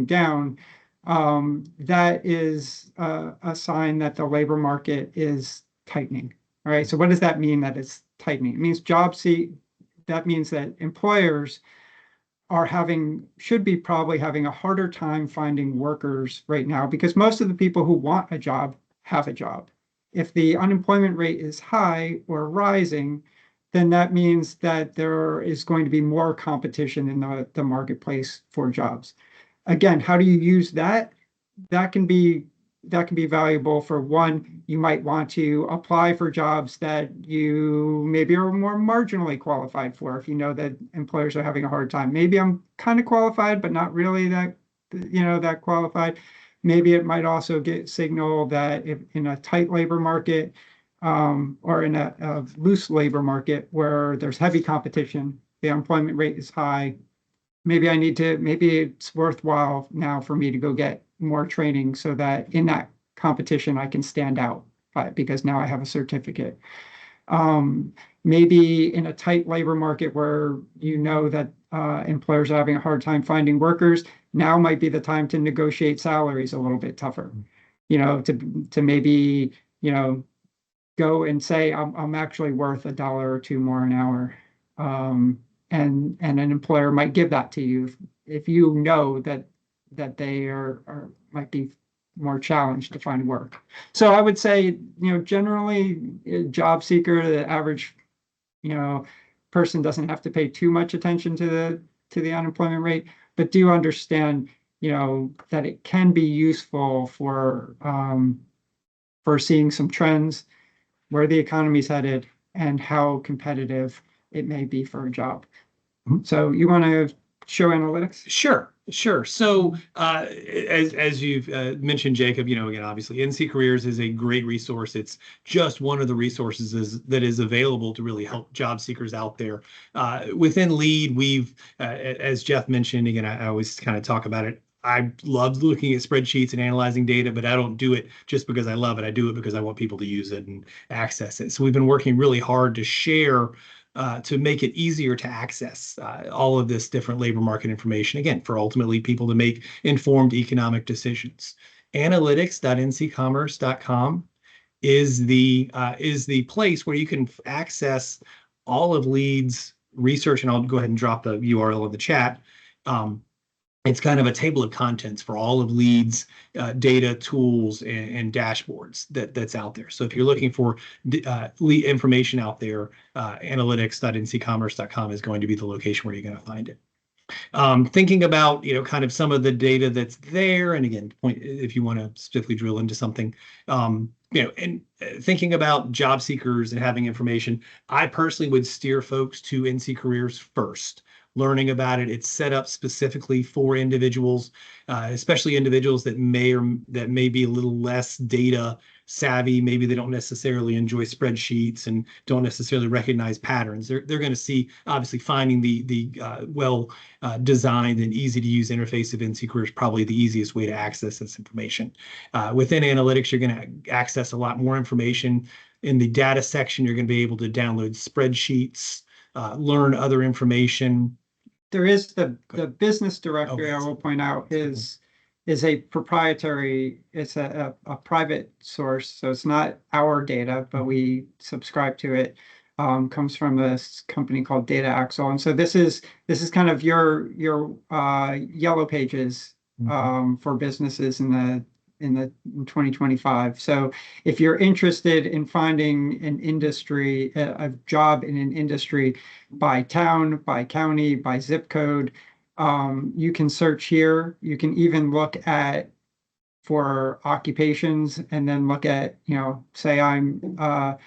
down, that is a sign that the labor market is tightening. All right. So what does that mean that it's tightening? It means that means that employers should be probably having a harder time finding workers right now, because most of the people who want a job have a job. If the unemployment rate is high or rising, then that means that there is going to be more competition in the marketplace for jobs. Again, how do you use that? That can be valuable for one. You might want to apply for jobs that you maybe are more marginally qualified for. If you know that employers are having a hard time, maybe I'm kind of qualified, but not really that qualified. Maybe it might also signal that if in a tight labor market, or in a loose labor market where there's heavy competition, the unemployment rate is high, maybe it's worthwhile now for me to go get more training so that in that competition I can stand out, because now I have a certificate. Maybe in a tight labor market where that employers are having a hard time finding workers, now might be the time to negotiate salaries a little bit tougher. To maybe go and say I'm actually worth $1 or $2 more an hour. And an employer might give that to you if you know that they might be more challenged to find work. So I would say, generally, a job seeker, the average, person doesn't have to pay too much attention to the unemployment rate, but do understand, that it can be useful for seeing some trends, where the economy's headed, and how competitive it may be for a job. So you want to show analytics? Sure. So as you've mentioned, Jacob, again, obviously NC Careers is a great resource. It's just one of the resources that is available to really help job seekers out there. Within LEAD, we've, as Jeff mentioned, again, I always kind of talk about it. I love looking at spreadsheets and analyzing data, but I don't do it just because I love it. I do it because I want people to use it and access it. So we've been working really hard to share to make it easier to access all of this different labor market information, again, for ultimately people to make informed economic decisions. Analytics.ncommerce.com is the place where you can access all of LEAD's research, and I'll go ahead and drop the URL in the chat. It's kind of a table of contents for all of LEAD's data, tools, and dashboards that's out there. So if you're looking for LEAD information out there, analytics.ncommerce.com is going to be the location where you're going to find it. Thinking about, kind of some of the data that's there, and again, if you want to specifically drill into something, and thinking about job seekers and having information, I personally would steer folks to NC Careers first. Learning about it. It's set up specifically for individuals, especially individuals that may be a little less data savvy. Maybe they don't necessarily enjoy spreadsheets and don't necessarily recognize patterns. They're going to see, obviously, finding the well designed and easy to use interface of NC Careers is probably the easiest way to access this information. Within analytics, you're going to access a lot more information. In the data section, you're going to be able to download spreadsheets, learn other information. There is the business directory, I will point out, is a proprietary, it's a private source. So it's not our data, but we subscribe to it. Comes from this company called Data Axle. And so this is kind of your yellow pages for businesses in 2025. So if you're interested in finding an industry, a job in an industry by town, by county, by zip code, you can search here. You can even look for occupations, and then look at, say I'm a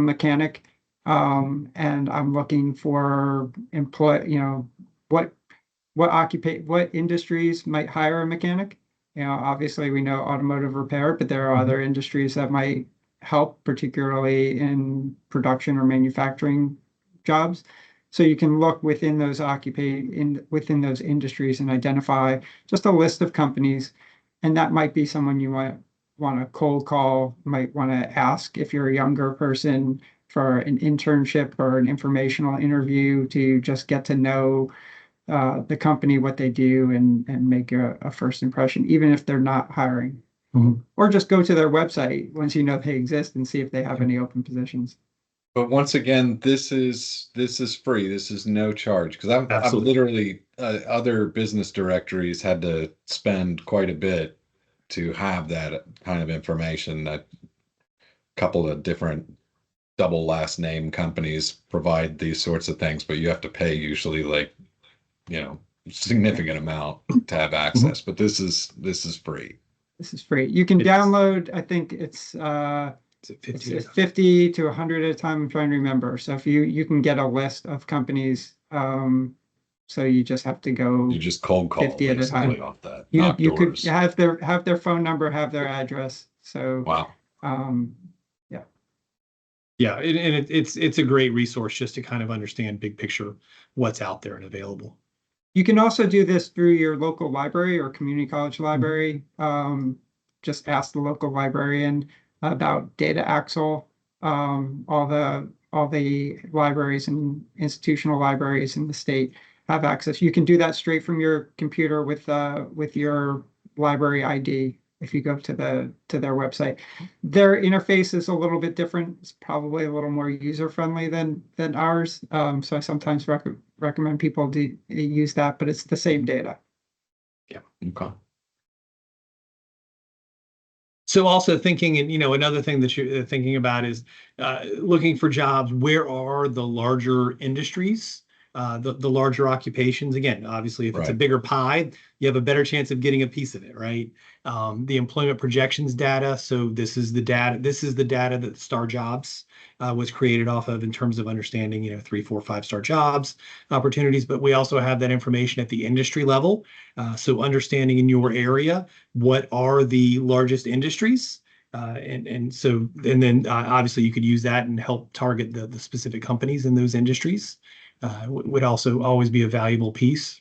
mechanic, and I'm looking for what industries might hire a mechanic. Obviously we know automotive repair, but there are other industries that might help, particularly in production or manufacturing jobs. So you can look within those within those industries and identify just a list of companies, and that might be someone you might want to cold call, might want to ask if you're a younger person, for an internship or an informational interview to just get to know the company, what they do, and make a first impression, even if they're not hiring. Mhm. Or just go to their website once you know they exist and see if they have any open positions. But once again, this is free. This is no charge because I've Absolutely. literally other business directories had to spend quite a bit to have that kind of information. A couple of different double last name companies provide these sorts of things, but you have to pay usually like, significant amount to have access. But this is free. This is free. You can It's- download, I think it's Is it it's 50? 50 to 100 at a time. I'm trying to remember. So if you can get a list of companies, so you just have to go You just cold call 50 at a basically time. off that. You Knock you could doors. have their phone number, have their address. So Wow. yeah. Yeah, and it's a great resource just to kind of understand big picture what's out there and available. You can also do this through your local library or community college library. Just ask the local librarian about data axle. All the libraries and institutional libraries in the state have access. You can do that straight from your computer with your library ID if you go to their website. Their interface is a little bit different. It's probably a little more user-friendly than ours. So I sometimes recommend people use that, but it's the same data. Yeah. Okay. So also thinking, and another thing that you're thinking about is looking for jobs. Where are the larger industries, the larger occupations? Again, obviously, if it's a Right. bigger pie, you have a better chance of getting a piece of it, right? The employment projections data. So this is the data. This is the data that Star Jobs was created off of in terms of understanding, 3, 4, 5-star jobs opportunities. But we also have that information at the industry level. So understanding in your area, what are the largest industries? And then obviously you could use that and help target the specific companies in those industries. Would also always be a valuable piece.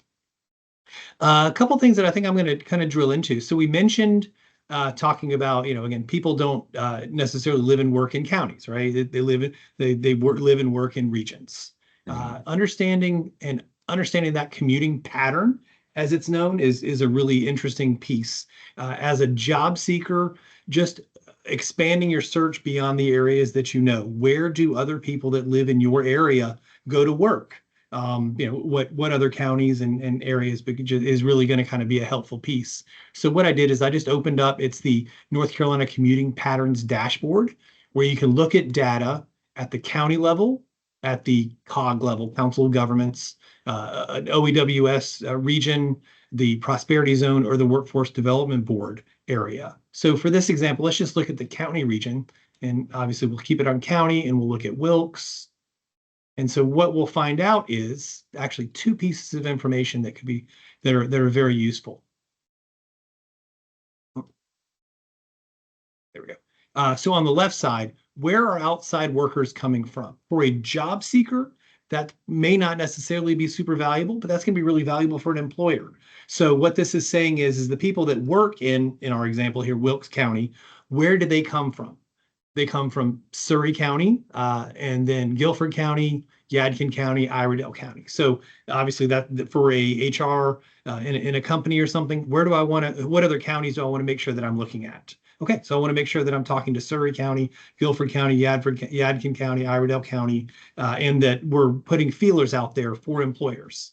A couple things that I think I'm going to kind of drill into. So we mentioned talking about, again, people don't necessarily live and work in counties, right? They live and work in regions. Understanding that commuting pattern, as it's known, is a really interesting piece. As a job seeker, just expanding your search beyond the areas that you know. Where do other people that live in your area go to work? What other counties and areas is really going to kind of be a helpful piece. So what I did is I just opened up, it's the North Carolina Commuting Patterns Dashboard, where you can look at data at the county level, at the COG level, Council of Governments, an OEWS region, the Prosperity Zone, or the Workforce Development Board area. So for this example, let's just look at the county region, and obviously we'll keep it on county, and we'll look at Wilkes. And so what we'll find out is actually two pieces of information that are very useful. There we go. So on the left side, where are outside workers coming from? For a job seeker, that may not necessarily be super valuable, but that's going to be really valuable for an employer. So what this is saying is the people that work in our example here, Wilkes County, where do they come from? They come from Surrey County, and then Guilford County, Yadkin County, Iredell County. So obviously that for a HR in a company or something, what other counties do I want to make sure that I'm looking at? Okay, so I want to make sure that I'm talking to Surrey County, Guilford County, Yadkin County, Iredell County, and that we're putting feelers out there for employers,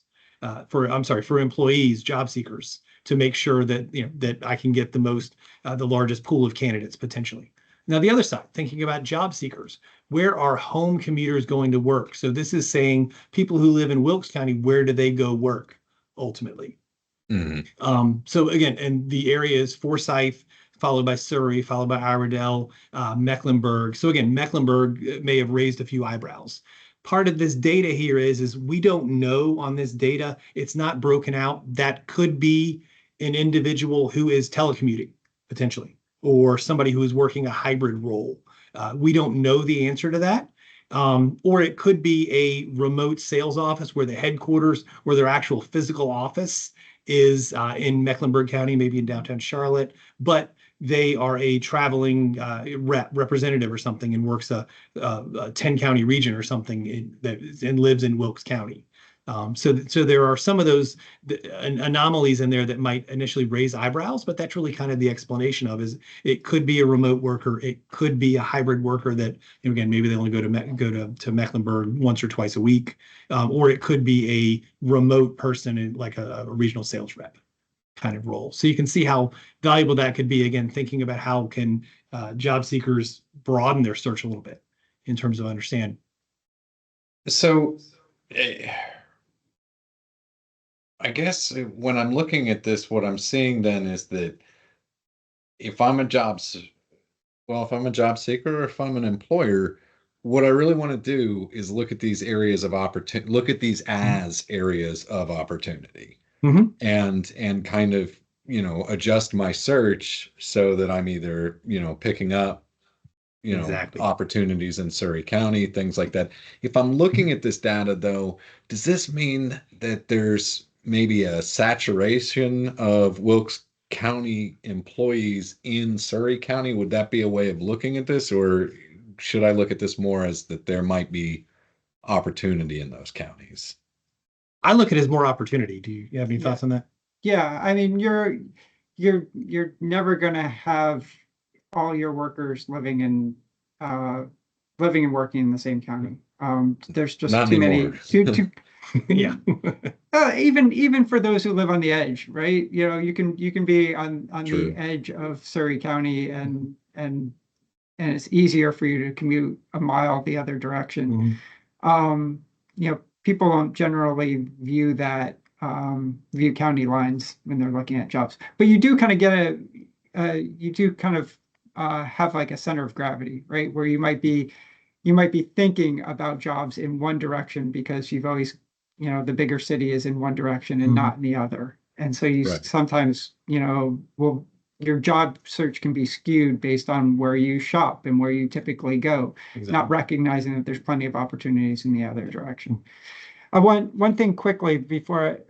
for employees, job seekers, to make sure that that I can get the largest pool of candidates potentially. Now, the other side, thinking about job seekers, where are home commuters going to work? So this is saying people who live in Wilkes County, where do they go work ultimately? So again, and the area is Forsyth, followed by Surrey, followed by Iredell, Mecklenburg. So again, Mecklenburg may have raised a few eyebrows. Part of this data here is we don't know on this data. It's not broken out. That could be an individual who is telecommuting potentially, or somebody who is working a hybrid role. We don't know the answer to that. Or it could be a remote sales office where the headquarters, where their actual physical office is in Mecklenburg County, maybe in downtown Charlotte. But they are a traveling representative or something and works a 10 county region or something and lives in Wilkes County. So there are some of those anomalies in there that might initially raise eyebrows, but that's really kind of the explanation of is it could be a remote worker, it could be a hybrid worker that, again, maybe they only go to Mecklenburg once or twice a week, or it could be a remote person in like a regional sales rep kind of role. So you can see how valuable that could be. Again, thinking about how can job seekers broaden their search a little bit in terms of understanding. So I guess when I'm looking at this, what I'm seeing then is that if I'm a job seeker or if I'm an employer, what I really want to do is look at these areas of opportunity, look at these as areas of opportunity, and kind of, adjust my search so that I'm either, picking up, Exactly. opportunities in Surrey County, things like that. If I'm looking at this data though, does this mean that there's maybe a saturation of Wilkes County employees in Surrey County? Would that be a way of looking at this, or should I look at this more as that there might be opportunity in those counties? I look at it as more opportunity. Do you have any thoughts on that? Yeah, I mean, you're never gonna have all your workers living and working in the same county. There's just Not too many. anymore. Yeah. Even for those who live on the edge, right? You can be on True. the edge of Surrey County and it's easier for you to commute a mile the other direction. People don't generally view county lines when they're looking at jobs, but you do kind of get have like a center of gravity, right? Where you might be thinking about jobs in one direction because you've always, the bigger city is in one direction and not in the other. And so you Right. sometimes, your job search can be skewed based on where you shop and where you typically go, not recognizing that there's plenty of opportunities in the other direction. One thing quickly before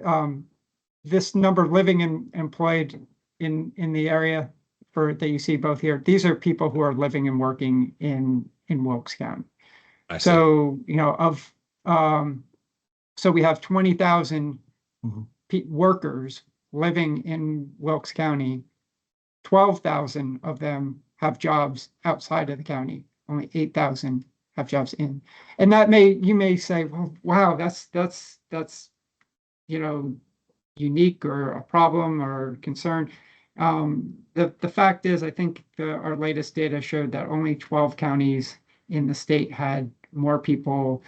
this number living and employed in the area that you see both here, these are people who are living and working in Wilkes County. I see. So, so we have 20,000 workers living in Wilkes County. 12,000 of them have jobs outside of the county. Only 8,000 have jobs in. And you may say, well, wow, that's unique or a problem or concern. The fact is, I think our latest data showed that only 12 counties in the state had more people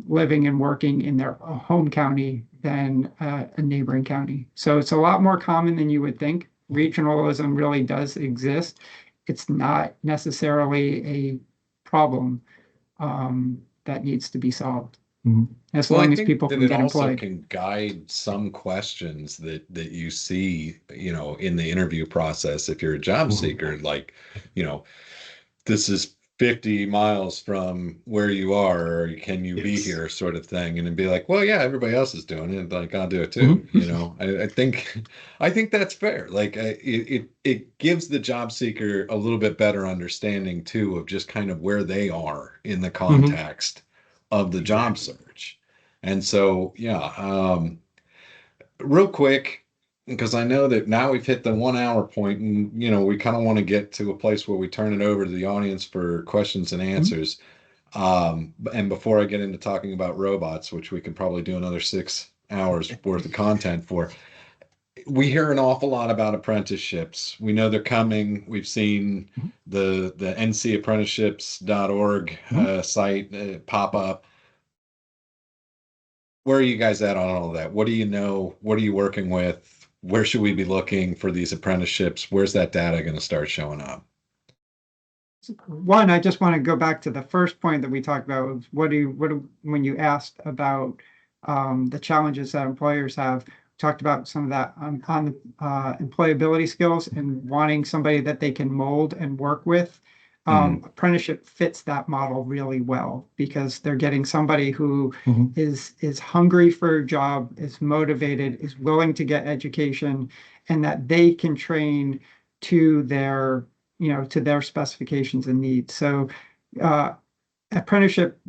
living and working in their home county than a neighboring county. So it's a lot more common than you would think. Regionalism really does exist. It's not necessarily a problem that needs to be solved. As long as people can get employed. It can guide some questions that you see, in the interview process. If you're a job seeker, like, this is 50 miles from where you are, or can you be here, sort of thing, and then be like, well, yeah, everybody else is doing it, like I'll do it too. I think that's fair. Like it gives the job seeker a little bit better understanding too of just kind of where they are in the context of the job search. And so, real quick, because I know that now we've hit the 1 hour point, and we kind of want to get to a place where we turn it over to the audience for questions and answers. And before I get into talking about robots, which we could probably do another 6 hours worth of content for, we hear an awful lot about apprenticeships. We know they're coming. We've seen the NCapprenticeships.org site pop up. Where are you guys at on all of that? What do you know? What are you working with? Where should we be looking for these apprenticeships? Where's that data going to start showing up? One, I just want to go back to the first point that we talked about. When you asked about the challenges that employers have, talked about some of that on employability skills and wanting somebody that they can mold and work with. Apprenticeship fits that model really well because they're getting somebody who is hungry for a job, is motivated, is willing to get education, and that they can train to their, to their specifications and needs. So apprenticeship,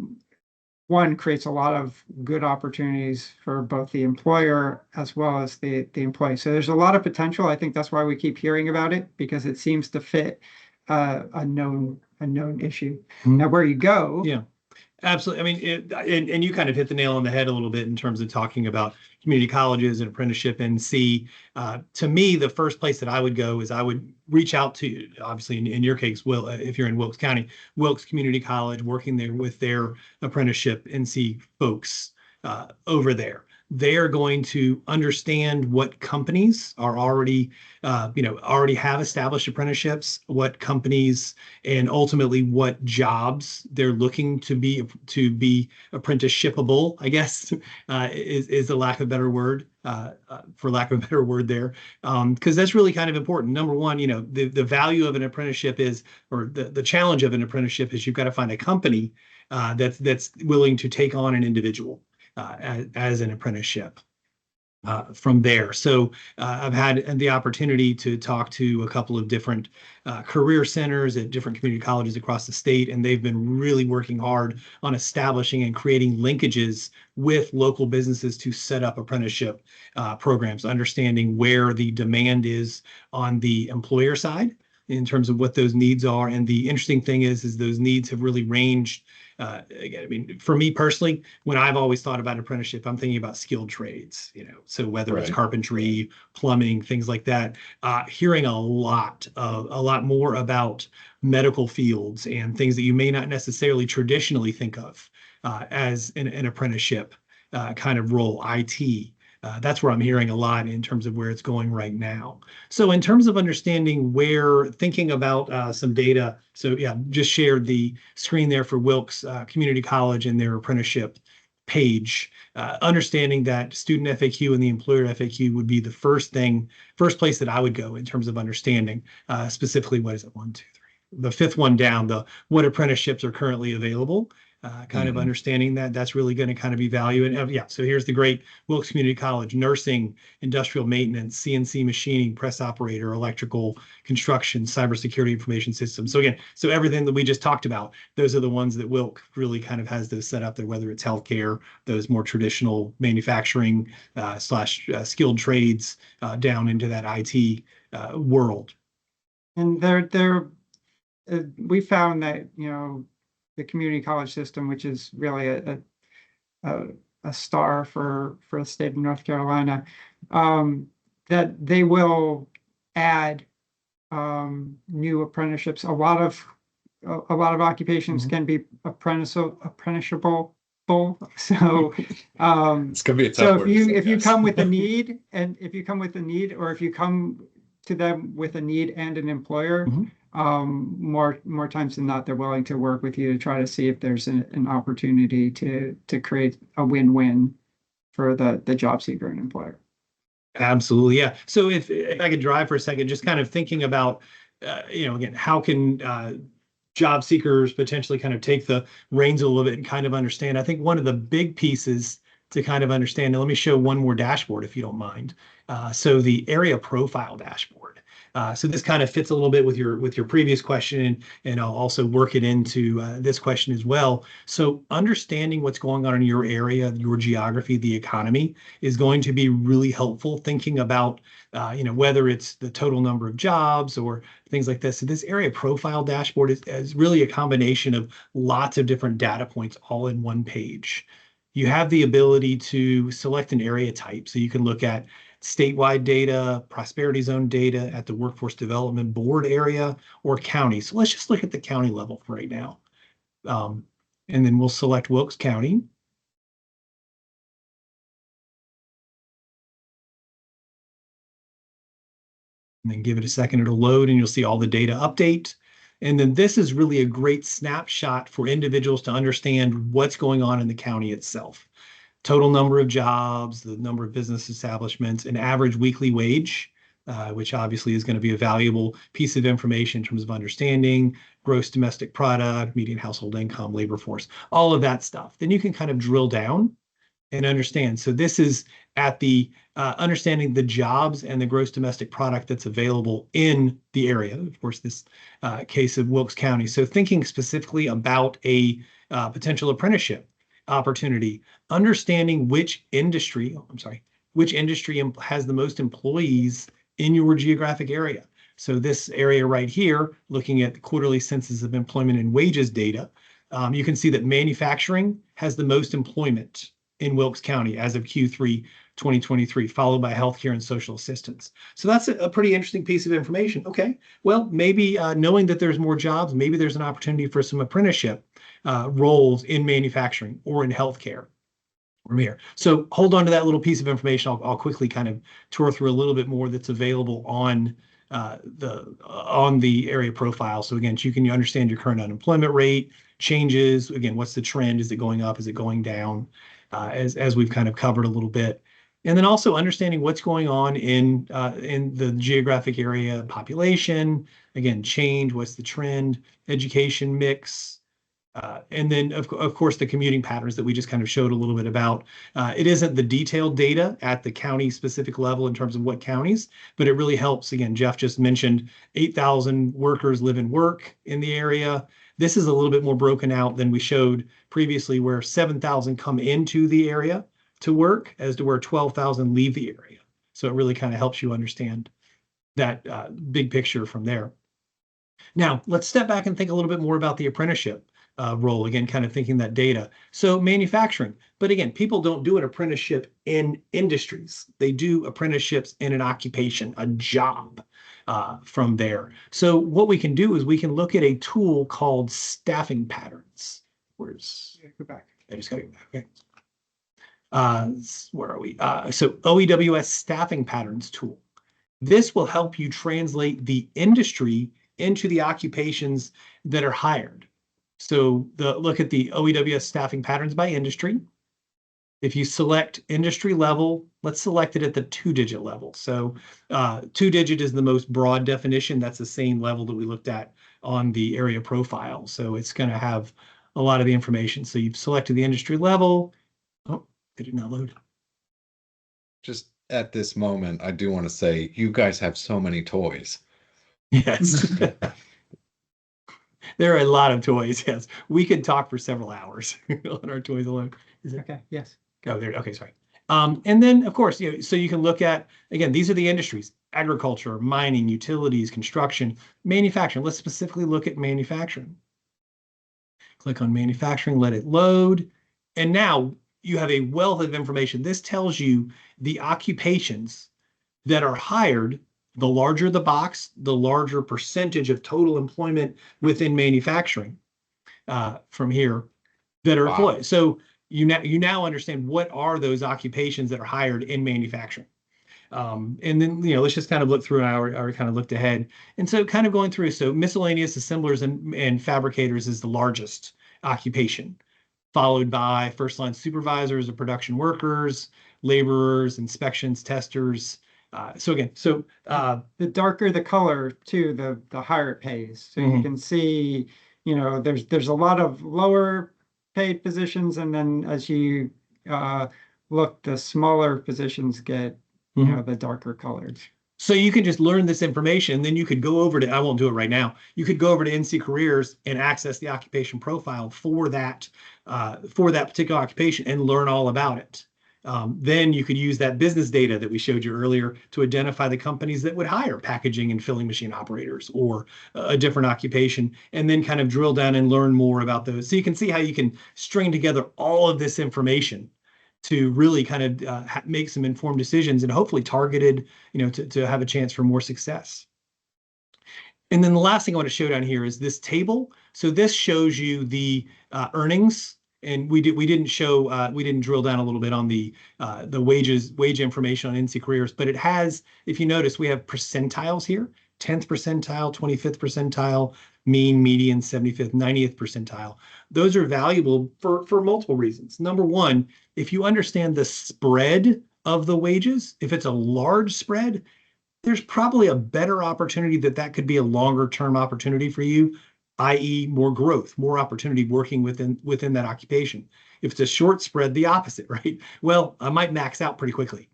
one, creates a lot of good opportunities for both the employer as well as the employee. So there's a lot of potential. I think that's why we keep hearing about it, because it seems to fit a known issue. Now, where you go, Yeah. Absolutely. I mean, and you kind of hit the nail on the head a little bit in terms of talking about community colleges and apprenticeship. And to me, the first place that I would go is I would reach out to, obviously, in your case, if you're in Wilkes County, Wilkes Community College, working there with their apprenticeship NC folks over there. They are going to understand what companies are already have established apprenticeships, what companies, and ultimately what jobs they're looking to be apprenticeshipable, I guess, is the lack of a better word, for lack of a better word there, because that's really kind of important. Number one, the value of an apprenticeship is, or the challenge of an apprenticeship is, you've got to find a company that's willing to take on an individual as an apprenticeship. From there. So I've had the opportunity to talk to a couple of different career centers at different community colleges across the state, and they've been really working hard on establishing and creating linkages with local businesses to set up apprenticeship programs, understanding where the demand is on the employer side in terms of what those needs are. And the interesting thing is those needs have really ranged. Again, I mean, for me personally, when I've always thought about apprenticeship, I'm thinking about skilled trades, so whether it's carpentry, plumbing, things like that, hearing a lot more about medical fields and things that you may not necessarily traditionally think of as an apprenticeship kind of role, IT. That's where I'm hearing a lot in terms of where it's going right now. So in terms of understanding thinking about some data. So yeah, just shared the screen there for Wilkes Community College and their apprenticeship page. Understanding that student FAQ and the employer FAQ would be the first place that I would go in terms of understanding specifically, what is it, 1, 2, 3, the fifth one down, what apprenticeships are currently available. Kind of understanding that's really going to kind of be value. And yeah, so here's the great Wilkes Community College: nursing, industrial maintenance, CNC machining, press operator, electrical, construction, cybersecurity, information systems. So again, everything that we just talked about, those are the ones that Wilkes really kind of has those set up there, whether it's healthcare, those more traditional manufacturing / skilled trades down into that IT world. And we found that, the community college system, which is really a star for the state of North Carolina, that they will add new apprenticeships. A lot of occupations can be apprenticeshable. So it's gonna be a tough word. If you come with a need, or if you come to them with a need and an employer, more times than not, they're willing to work with you to try to see if there's an opportunity to create a win-win for the job seeker and employer. Absolutely, yeah. So if I could drive for a second, just kind of thinking about, again, how can job seekers potentially kind of take the reins a little bit and kind of understand? I think one of the big pieces to kind of understand, and let me show one more dashboard if you don't mind. So the area profile dashboard. So this kind of fits a little bit with your previous question, and I'll also work it into this question as well. So understanding what's going on in your area, your geography, the economy is going to be really helpful. Thinking about whether it's the total number of jobs or things like this. So this area profile dashboard is really a combination of lots of different data points all in one page. You have the ability to select an area type, so you can look at statewide data, prosperity zone data at the Workforce Development Board area, or county. So let's just look at the county level for right now. And then we'll select Wilkes County. And then give it a second, it'll load, and you'll see all the data update. And then this is really a great snapshot for individuals to understand what's going on in the county itself. Total number of jobs, the number of business establishments, an average weekly wage, which obviously is going to be a valuable piece of information in terms of understanding gross domestic product, median household income, labor force, all of that stuff. Then you can kind of drill down and understand. So this is at the understanding the jobs and the gross domestic product that's available in the area. Of course, this case of Wilkes County. So thinking specifically about a potential apprenticeship opportunity, understanding which industry has the most employees in your geographic area. So this area right here, looking at the quarterly census of employment and wages data, you can see that manufacturing has the most employment in Wilkes County as of Q3 2023, followed by healthcare and social assistance. So that's a pretty interesting piece of information. Okay, well, maybe knowing that there's more jobs, maybe there's an opportunity for some apprenticeship roles in manufacturing or in healthcare from here. So hold on to that little piece of information. I'll quickly kind of tour through a little bit more that's available on the area profile. So again, you can understand your current unemployment rate, changes. Again, what's the trend? Is it going up? Is it going down? As we've kind of covered a little bit. And then also understanding what's going on in the geographic area population. Again, change, what's the trend, education mix, and then of course the commuting patterns that we just kind of showed a little bit about. It isn't the detailed data at the county specific level in terms of what counties, but it really helps. Again, Jeff just mentioned 8,000 workers live and work in the area. This is a little bit more broken out than we showed previously, where 7,000 come into the area to work as to where 12,000 leave the area. So it really kind of helps you understand that big picture from there. Now, let's step back and think a little bit more about the apprenticeship role, again, kind of thinking that data. So manufacturing, but again, people don't do an apprenticeship in industries. They do apprenticeships in an occupation, a job from there. So what we can do is we can look at a tool called staffing patterns. Go back. I just got to go back. Okay. Where are we? So OEWS staffing patterns tool. This will help you translate the industry into the occupations that are hired. So look at the OEWS staffing patterns by industry. If you select industry level, let's select it at the 2-digit level. So 2-digit is the most broad definition. That's the same level that we looked at on the area profile. So it's going to have a lot of the information. So you've selected the industry level. Oh, it did not load. Just at this moment, I do want to say you guys have so many toys. Yes. There are a lot of toys. Yes. We could talk for several hours on our toys alone. Is it okay? Yes. Oh, there. Okay, sorry. And then, of course, so you can look at, again, these are the industries: agriculture, mining, utilities, construction, manufacturing. Let's specifically look at manufacturing. Click on manufacturing, let it load. And now you have a wealth of information. This tells you the occupations that are hired. The larger the box, the larger percentage of total employment within manufacturing from here that are employed. So you now understand what are those occupations that are hired in manufacturing. And then, let's just kind of look through our kind of looked ahead. And so kind of going through, so miscellaneous assemblers and fabricators is the largest occupation, followed by first line supervisors or production workers, laborers, inspections, testers. The darker the color too, the higher it pays. So you can see, there's a lot of lower paid positions, and then as you look, the smaller positions get, the darker colored. So you can just learn this information, and then you could go over to, I won't do it right now, you could go over to NC Careers and access the occupation profile for that particular occupation and learn all about it. Then you could use that business data that we showed you earlier to identify the companies that would hire packaging and filling machine operators or a different occupation, and then kind of drill down and learn more about those. So you can see how you can string together all of this information to really kind of make some informed decisions and hopefully targeted, to have a chance for more success. And then the last thing I want to show down here is this table. So this shows you the earnings. And we didn't drill down a little bit on the wage information on NC Careers, but it has, if you notice, we have percentiles here: 10th percentile, 25th percentile, mean, median, 75th, 90th percentile. Those are valuable for multiple reasons. Number one, if you understand the spread of the wages, if it's a large spread, there's probably a better opportunity that could be a longer term opportunity for you i.e. more growth, more opportunity working within that occupation. If it's a short spread, the opposite, right? Well, I might max out pretty quickly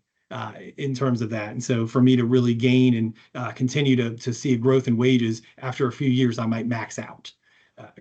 in terms of that. And so for me to really gain and continue to see a growth in wages after a few years, I might max out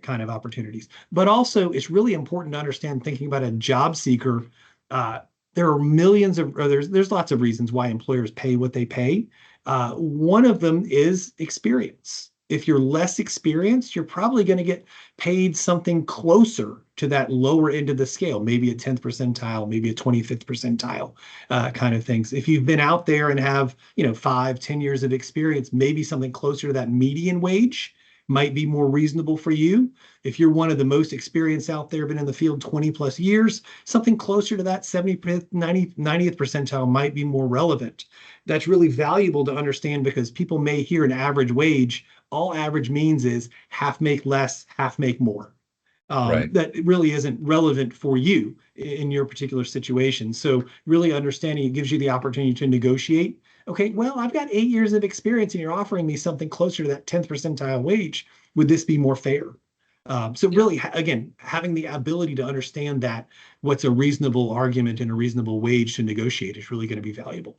kind of opportunities. But also, it's really important to understand, thinking about a job seeker, there are millions of, or there's lots of reasons why employers pay what they pay. One of them is experience. If you're less experienced, you're probably going to get paid something closer to that lower end of the scale, maybe a 10th percentile, maybe a 25th percentile kind of things. If you've been out there and have, 5, 10 years of experience, maybe something closer to that median wage might be more reasonable for you. If you're one of the most experienced out there, been in the field 20 plus years, something closer to that 70th, 90th percentile might be more relevant. That's really valuable to understand, because people may hear an average wage. All average means is half make less, half make more. Right. That really isn't relevant for you in your particular situation. So really understanding it gives you the opportunity to negotiate. Okay, well, I've got 8 years of experience and you're offering me something closer to that 10th percentile wage. Would this be more fair? So really, again, having the ability to understand that what's a reasonable argument and a reasonable wage to negotiate is really going to be valuable.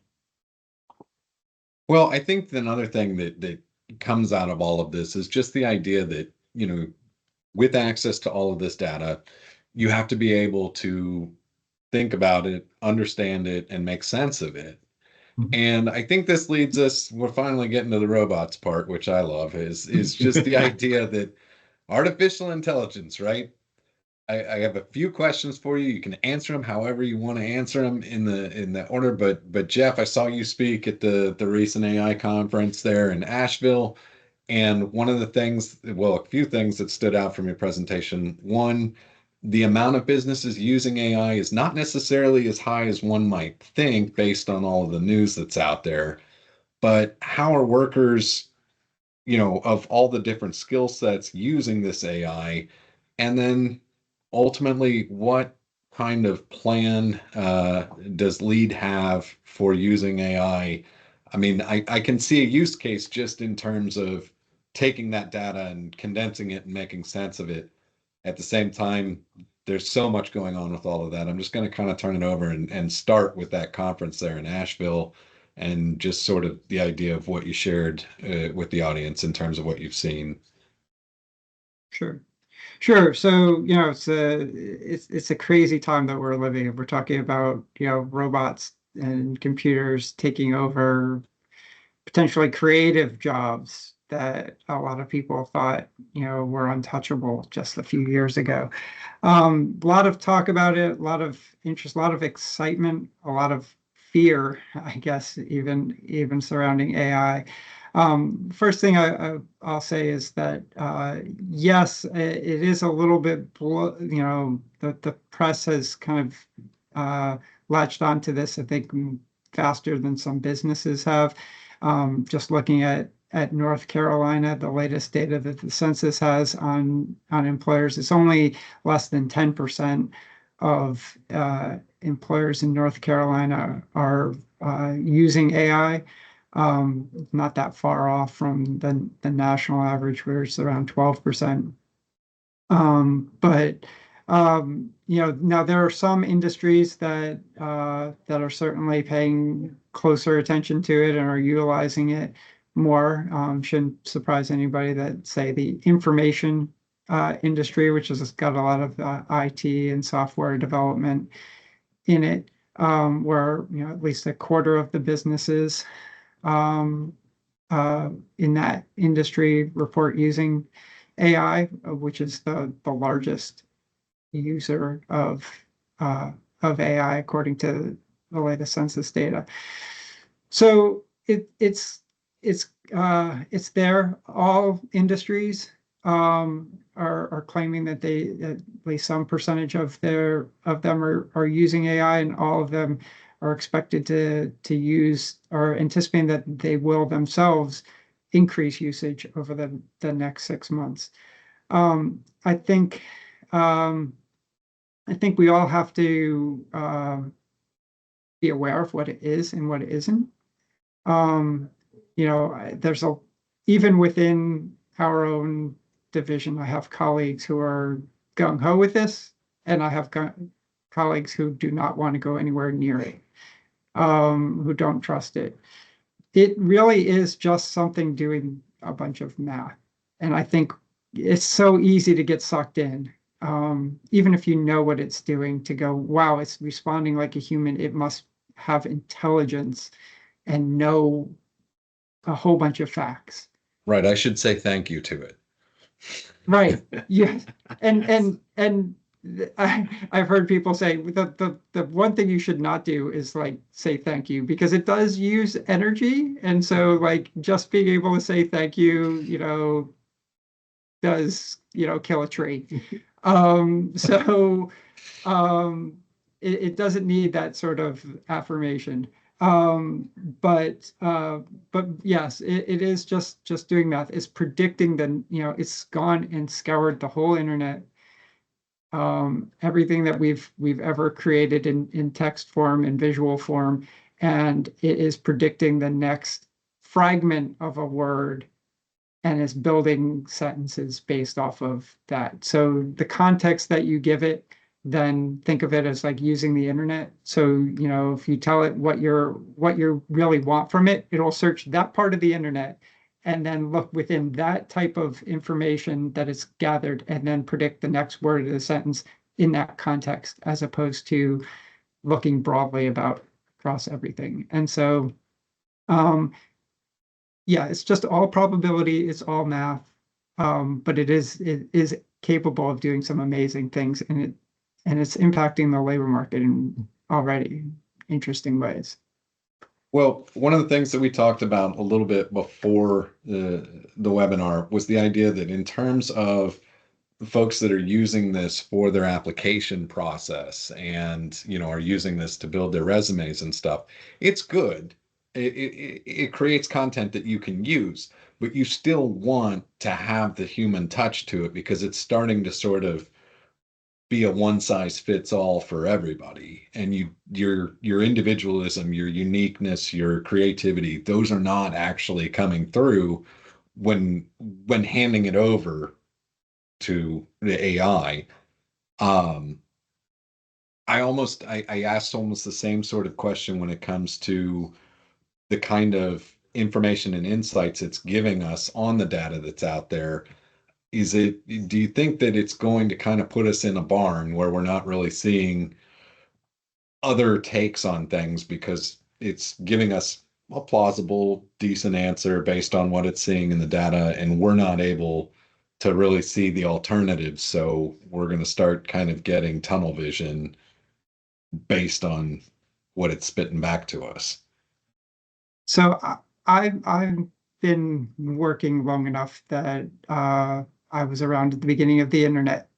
Well, I think another thing that comes out of all of this is just the idea that, with access to all of this data, you have to be able to think about it, understand it, and make sense of it. Mhm. And I think this leads us, we're finally getting to the robots part, which I love, is just the idea that artificial intelligence, right? I have a few questions for you. You can answer them however you want to answer them in the order. But Jeff, I saw you speak at the recent AI conference there in Asheville. And one of the things, well, a few things that stood out from your presentation. One, the amount of businesses using AI is not necessarily as high as one might think based on all of the news that's out there. But how are workers, of all the different skill sets using this AI? And then ultimately, what kind of plan does Lead have for using AI? I mean, I can see a use case just in terms of taking that data and condensing it and making sense of it. At the same time, there's so much going on with all of that. I'm just going to kind of turn it over and start with that conference there in Asheville, and just sort of the idea of what you shared with the audience in terms of what you've seen. Sure. Sure. So, it's a crazy time that we're living in. We're talking about, robots and computers taking over potentially creative jobs that a lot of people thought, were untouchable just a few years ago. A lot of talk about it, a lot of interest, a lot of excitement, a lot of fear, I guess, even surrounding AI. First thing I'll say is that yes, it is a little bit, the press has kind of latched onto this, I think, faster than some businesses have. Just looking at North Carolina, the latest data that the census has on employers, it's only less than 10% of employers in North Carolina are using AI. Not that far off from the national average, where it's around 12%. But now there are some industries that are certainly paying closer attention to it and are utilizing it more. Shouldn't surprise anybody that, say, the information industry, which has got a lot of IT and software development in it, where at least a quarter of the businesses in that industry report using AI, which is the largest user of AI according to the latest census data. So it's there. All industries are claiming that at least some percentage of them are using AI, and all of them are expected to use, or anticipating that they will themselves increase usage over the next 6 months. I think we all have to be aware of what it is and what it isn't. There's even within our own division. I have colleagues who are gung-ho with this, and I have colleagues who do not want to go anywhere near it, who don't trust it. It really is just something doing a bunch of math. And I think it's so easy to get sucked in. Even if you know what it's doing, to go, wow, it's responding like a human, it must have intelligence and know a whole bunch of facts. Right. I should say thank you to it. Right. Yes. And I've heard people say the one thing you should not do is like say thank you, because it does use energy. And so like just being able to say thank you, does, kill a tree. So it doesn't need that sort of affirmation. But yes, it is just doing math. It's predicting it's gone and scoured the whole internet. Everything that we've ever created in text form and visual form, and it is predicting the next fragment of a word, and is building sentences based off of that. So the context that you give it, then think of it as like using the internet. So, if you tell it what you really want from it, it'll search that part of the internet and then look within that type of information that it's gathered and then predict the next word of the sentence in that context, as opposed to looking broadly across everything. And so, yeah, it's just all probability, it's all math, but it is capable of doing some amazing things, and it's impacting the labor market in already interesting ways. Well, one of the things that we talked about a little bit before the webinar was the idea that in terms of the folks that are using this for their application process and, are using this to build their resumes and stuff, it's good. It creates content that you can use, but you still want to have the human touch to it, because it's starting to sort of be a one size fits all for everybody. And your individualism, your uniqueness, your creativity, those are not actually coming through when handing it over to the AI. I asked almost the same sort of question when it comes to the kind of information and insights it's giving us on the data that's out there. Do you think that it's going to kind of put us in a barn where we're not really seeing other takes on things, because it's giving us a plausible, decent answer based on what it's seeing in the data, and we're not able to really see the alternatives? So we're going to start kind of getting tunnel vision based on what it's spitting back to us. So I've been working long enough that I was around at the beginning of the internet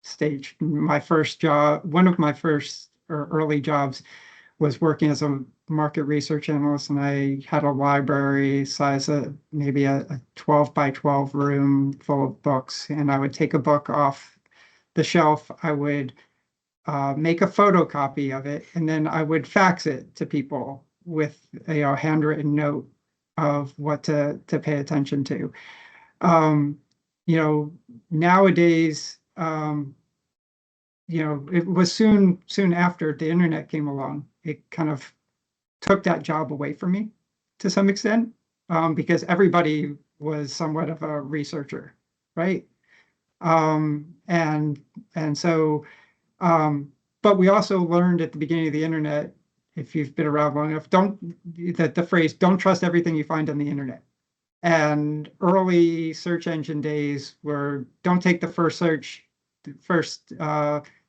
stage. My first job, one of my first or early jobs, was working as a market research analyst, and I had a library size of maybe a 12 by 12 room full of books, and I would take a book off the shelf, I would make a photocopy of it, and then I would fax it to people with a handwritten note of what to pay attention to. Nowadays, it was soon after the internet came along, it kind of took that job away from me to some extent, because everybody was somewhat of a researcher, right? And so, but we also learned at the beginning of the internet, if you've been around long enough, that the phrase, don't trust everything you find on the internet. And early search engine days were, don't take the first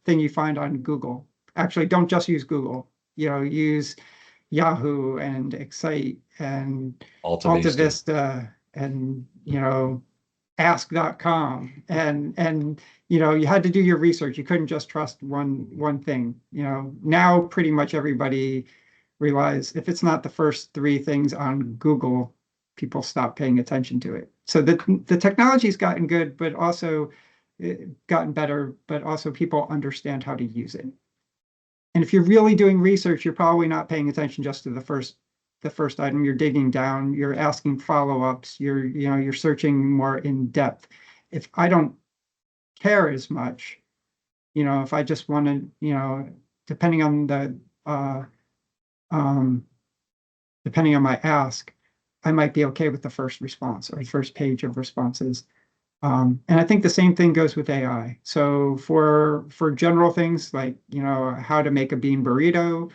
thing you find on Google. Actually, don't just use Google, use Yahoo and Excite and Alta Vista and, ask.com. And you had to do your research. You couldn't just trust one thing. Now pretty much everybody realize if it's not the first three things on Google, people stop paying attention to it. So the technology's gotten good, but also gotten better, but also people understand how to use it. And if you're really doing research, you're probably not paying attention just to the first item. You're digging down, you're asking follow-ups, you're searching more in depth. if I don't care as much, if I just want to, depending on um, depending on my ask, I might be okay with the first response or the first page of responses. And I think the same thing goes with AI. So for general things like, how to make a bean burrito,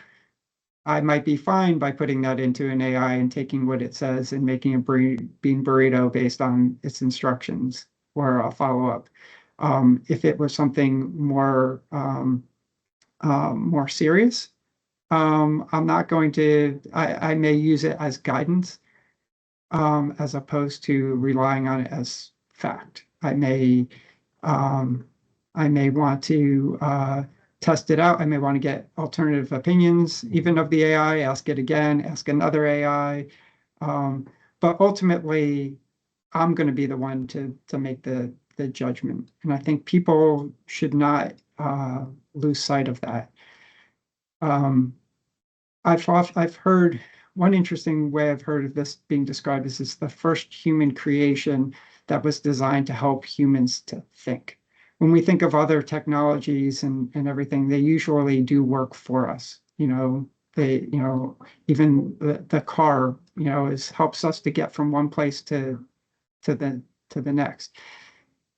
I might be fine by putting that into an AI and taking what it says and making a bean burrito based on its instructions or a follow-up. If it was something more serious, I'm not going to, I may use it as guidance, as opposed to relying on it as fact. Um, I may want to test it out. I may want to get alternative opinions, even of the AI, ask it again, ask another AI. But ultimately, I'm going to be the one to make the judgment. And I think people should not lose sight of that. I've heard one interesting way I've heard of this being described is it's the first human creation that was designed to help humans to think. When we think of other technologies and everything, they usually do work for us. Even the car, helps us to get from one place to the next.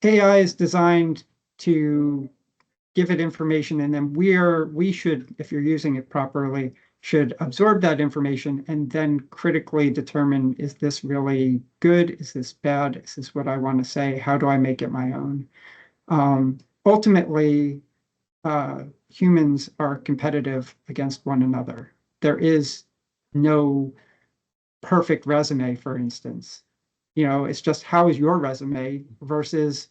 AI is designed to give it information, and then we should, if you're using it properly, should absorb that information and then critically determine, is this really good? Is this bad? Is this what I want to say? How do I make it my own? Ultimately, humans are competitive against one another. There is no perfect resume, for instance. It's just, how is your resume versus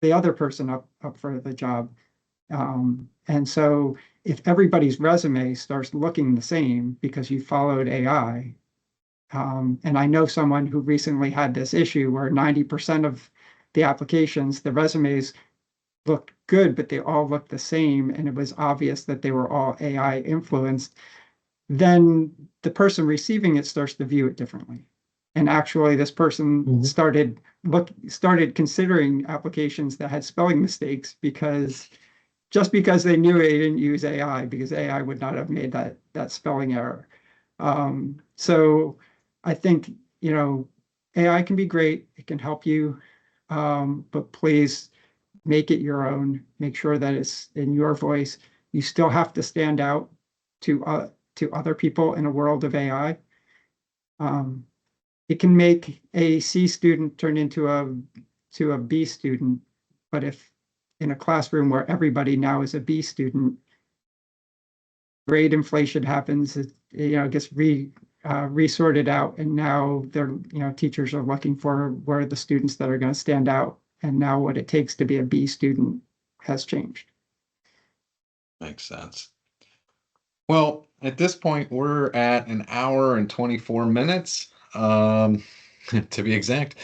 the other person up for the job? And so if everybody's resume starts looking the same because you followed AI, and I know someone who recently had this issue where 90% of the applications, the resumes looked good, but they all looked the same, and it was obvious that they were all AI influenced, then the person receiving it starts to view it differently. And actually, this person started considering applications that had spelling mistakes because they knew they didn't use AI, because AI would not have made that spelling error. So I think, AI can be great. It can help you, but please make it your own. Make sure that it's in your voice. You still have to stand out to other people in a world of AI. It can make a C student turn into a B student, but if in a classroom where everybody now is a B student, grade inflation happens, it gets resorted out, and now teachers are looking for where the students that are going to stand out, and now what it takes to be a B student has changed. Makes sense. Well, at this point, we're at an hour and 24 minutes, to be exact.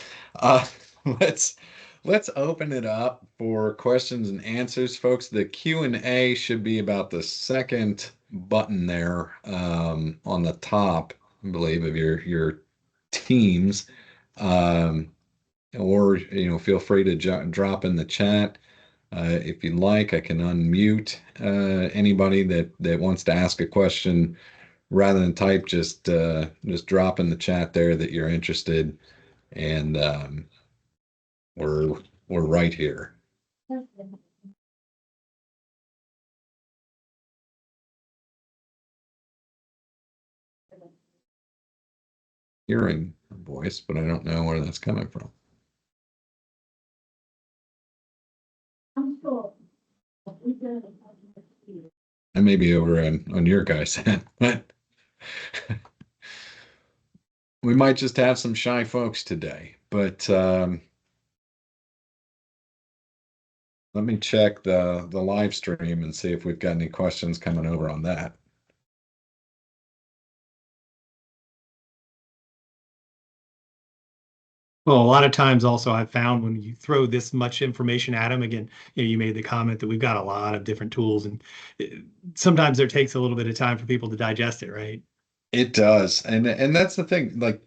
Let's open it up for questions and answers, folks. The Q&A should be about the second button there, on the top, I believe, of your Teams. Or feel free to drop in the chat. If you'd like, I can unmute anybody that wants to ask a question rather than type. Just drop in the chat there that you're interested, and we're right here. Hearing a voice, but I don't know where that's coming from. I may be over on your guys' end, but we might just have some shy folks today. But let me check the live stream and see if we've got any questions coming over on that. Well, a lot of times also I've found when you throw this much information at them, again, you made the comment that we've got a lot of different tools, and sometimes there takes a little bit of time for people to digest it, right? It does. And that's the thing, like,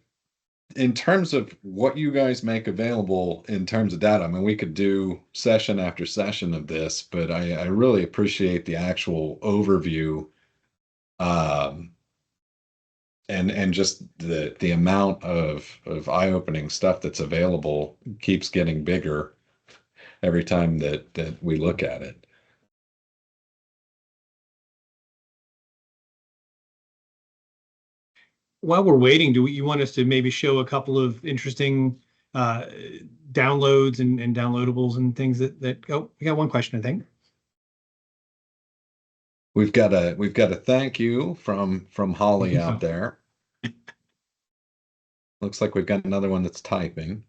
in terms of what you guys make available in terms of data, I mean, we could do session after session of this, but I really appreciate the actual overview, um, and just the amount of eye-opening stuff that's available keeps getting bigger every time that we look at it. While we're waiting, you want us to maybe show a couple of interesting uh, downloads and downloadables and things that oh, we got one question, I think. We've got a thank you from Holly out Oh. there. Looks like we've got another one that's typing.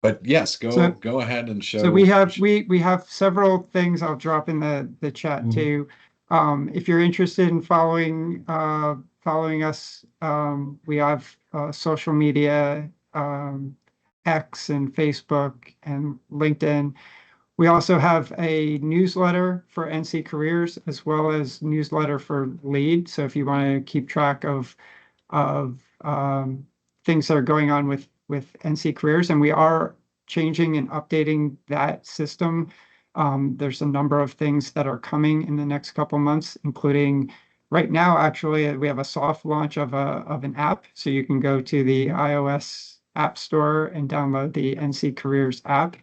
But yes, So go ahead and show. So we have several things I'll drop in the chat Mhm. too. If you're interested in following us, we have social media, X and Facebook and LinkedIn. We also have a newsletter for NC Careers as well as newsletter for Lead. So if you want to keep track of things that are going on with NC Careers, and we are changing and updating that system. There's a number of things that are coming in the next couple months, including right now, actually, we have a soft launch of an app. So you can go to the iOS App Store and download the NC Careers app.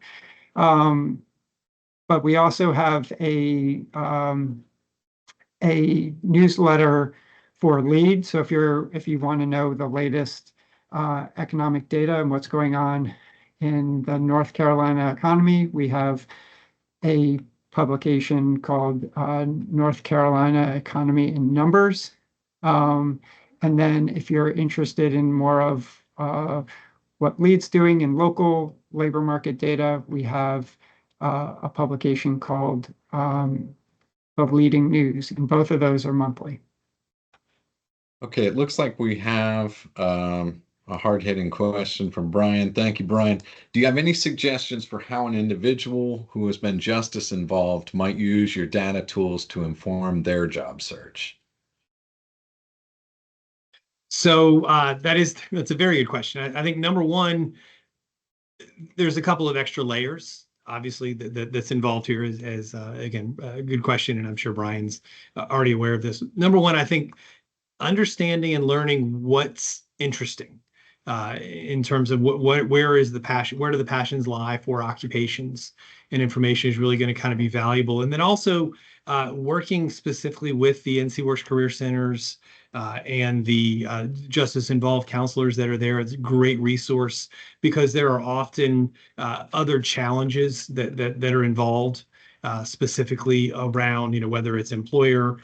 But we also have a newsletter for Lead. So if you want to know the latest economic data and what's going on in the North Carolina economy, we have a publication called North Carolina Economy in Numbers. And then if you're interested in more of what Lead's doing in local labor market data, we have a publication called of Leading News, and both of those are monthly. Okay, it looks like we have a hard-hitting question from Brian. Thank you, Brian. Do you have any suggestions for how an individual who has been justice involved might use your data tools to inform their job search? So that's a very good question. I think number one, there's a couple of extra layers, obviously, that's involved here as again, a good question, and I'm sure Brian's already aware of this. Number one, I think understanding and learning what's interesting in terms of where is the passion, where do the passions lie for occupations, and information is really going to kind of be valuable. And then also working specifically with the NCWorks Career Centers and the justice involved counselors that are there. It's a great resource because there are often other challenges that are involved. Specifically around, whether it's employer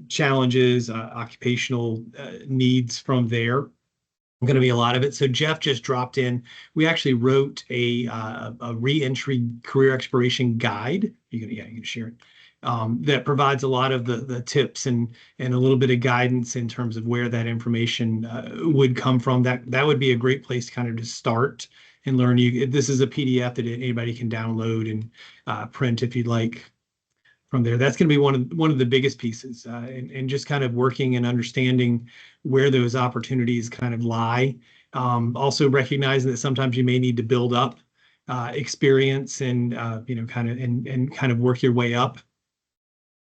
challenges, occupational needs from there. Going to be a lot of it. So Jeff just dropped in. We actually wrote a re-entry career exploration guide. You can share it. That provides a lot of the tips and a little bit of guidance in terms of where that information would come from. That would be a great place kind of to start and learn. This is a PDF that anybody can download and print if you'd like. From there, that's going to be one of the biggest pieces, and just kind of working and understanding where those opportunities kind of lie. Also recognizing that sometimes you may need to build up experience and kind of work your way up.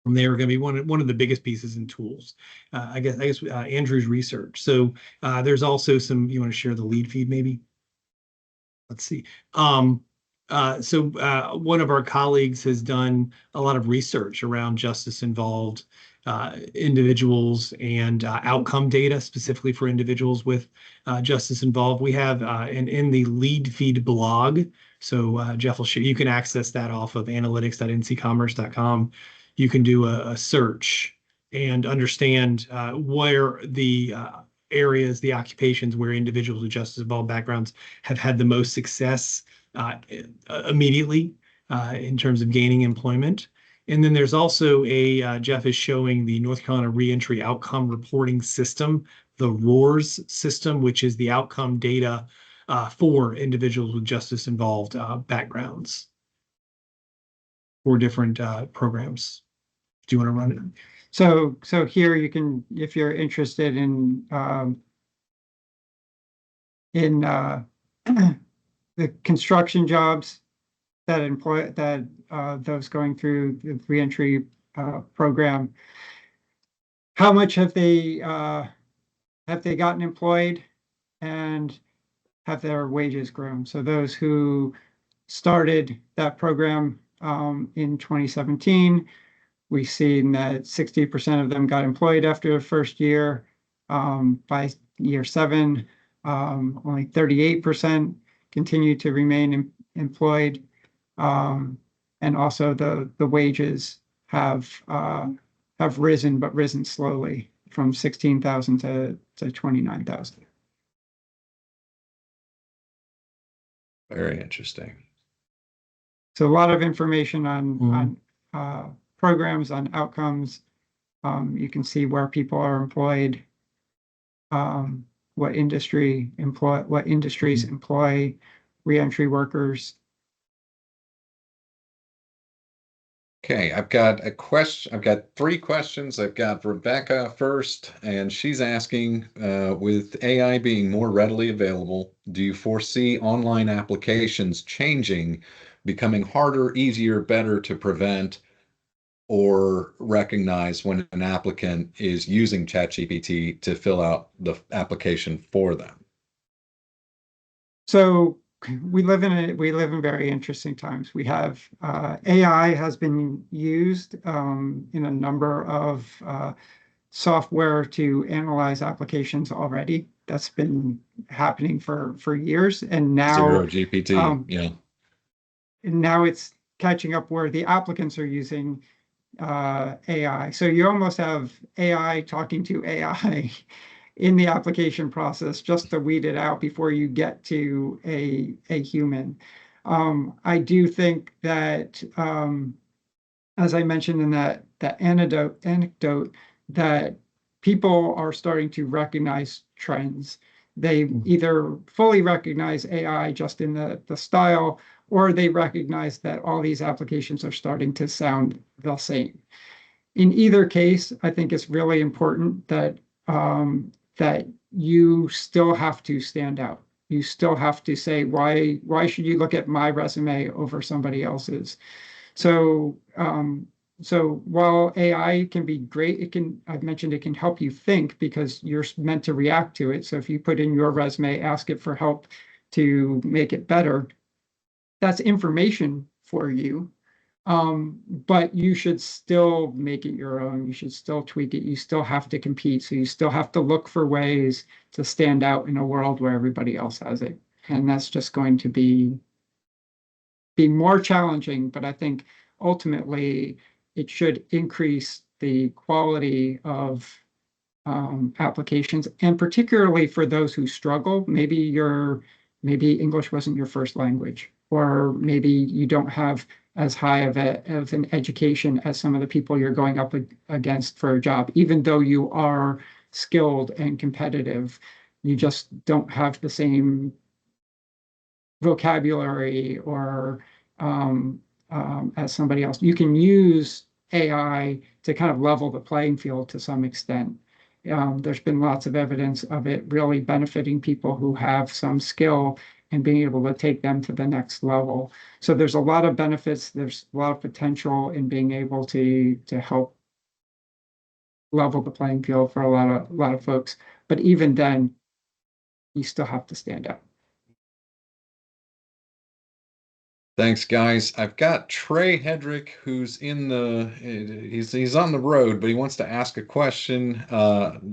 From there, going to be one of the biggest pieces in tools. I guess Andrew's research. So there's also some. You want to share the lead feed maybe? Let's see. So one of our colleagues has done a lot of research around justice involved individuals and outcome data specifically for individuals with justice involved. We have in the lead feed blog. So Jeff will share. You can access that off of analytics.ncommerce.com. You can do a search and understand where the areas, the occupations where individuals with justice involved backgrounds have had the most success immediately in terms of gaining employment. And then there's also Jeff is showing the North Carolina Reentry Outcome Reporting System, the ROARS system, which is the outcome data for individuals with justice involved backgrounds for different programs. Do you want to run it? So here you can, if you're interested in the construction jobs that employ that those going through the reentry program, how much have they gotten employed, and have their wages grown? So those who started that program in 2017, we've seen that 60% of them got employed after the first year. By year 7, only 38% continue to remain employed. And also the wages have risen, but risen slowly from 16,000 to 29,000. Very interesting. So a lot of information on programs, on outcomes. You can see where people are employed, what industries employ reentry workers. Okay, I've got a question. I've got 3 questions. I've got Rebecca first, and she's asking, with AI being more readily available, do you foresee online applications changing, becoming harder, easier, better to prevent or recognize when an applicant is using ChatGPT to fill out the application for them? So we live in very interesting times. We have AI has been used in a number of software to analyze applications already. That's been happening for years, and now Zero GPT, yeah. And now it's catching up where the applicants are using AI. So you almost have AI talking to AI in the application process just to weed it out before you get to a human. I do think that, as I mentioned in that anecdote, that people are starting to recognize trends. They either fully recognize AI just in the style, or they recognize that all these applications are starting to sound the same. In either case, I think it's really important that that you still have to stand out. You still have to say, why should you look at my resume over somebody else's? So while AI can be great, I've mentioned it can help you think because you're meant to react to it. So if you put in your resume, ask it for help to make it better, that's information for you. But you should still make it your own. You should still tweak it. You still have to compete. So you still have to look for ways to stand out in a world where everybody else has it. And that's just going to be more challenging, but I think ultimately it should increase the quality of applications, and particularly for those who struggle. Maybe English wasn't your first language, or maybe you don't have as high of an education as some of the people you're going up against for a job, even though you are skilled and competitive. You just don't have the same vocabulary or as somebody else. You can use AI to kind of level the playing field to some extent. There's been lots of evidence of it really benefiting people who have some skill and being able to take them to the next level. So there's a lot of benefits. There's a lot of potential in being able to help level the playing field for a lot of folks. But even then, you still have to stand out. Thanks, guys. I've got Trey Hedrick, who's he's on the road, but he wants to ask a question.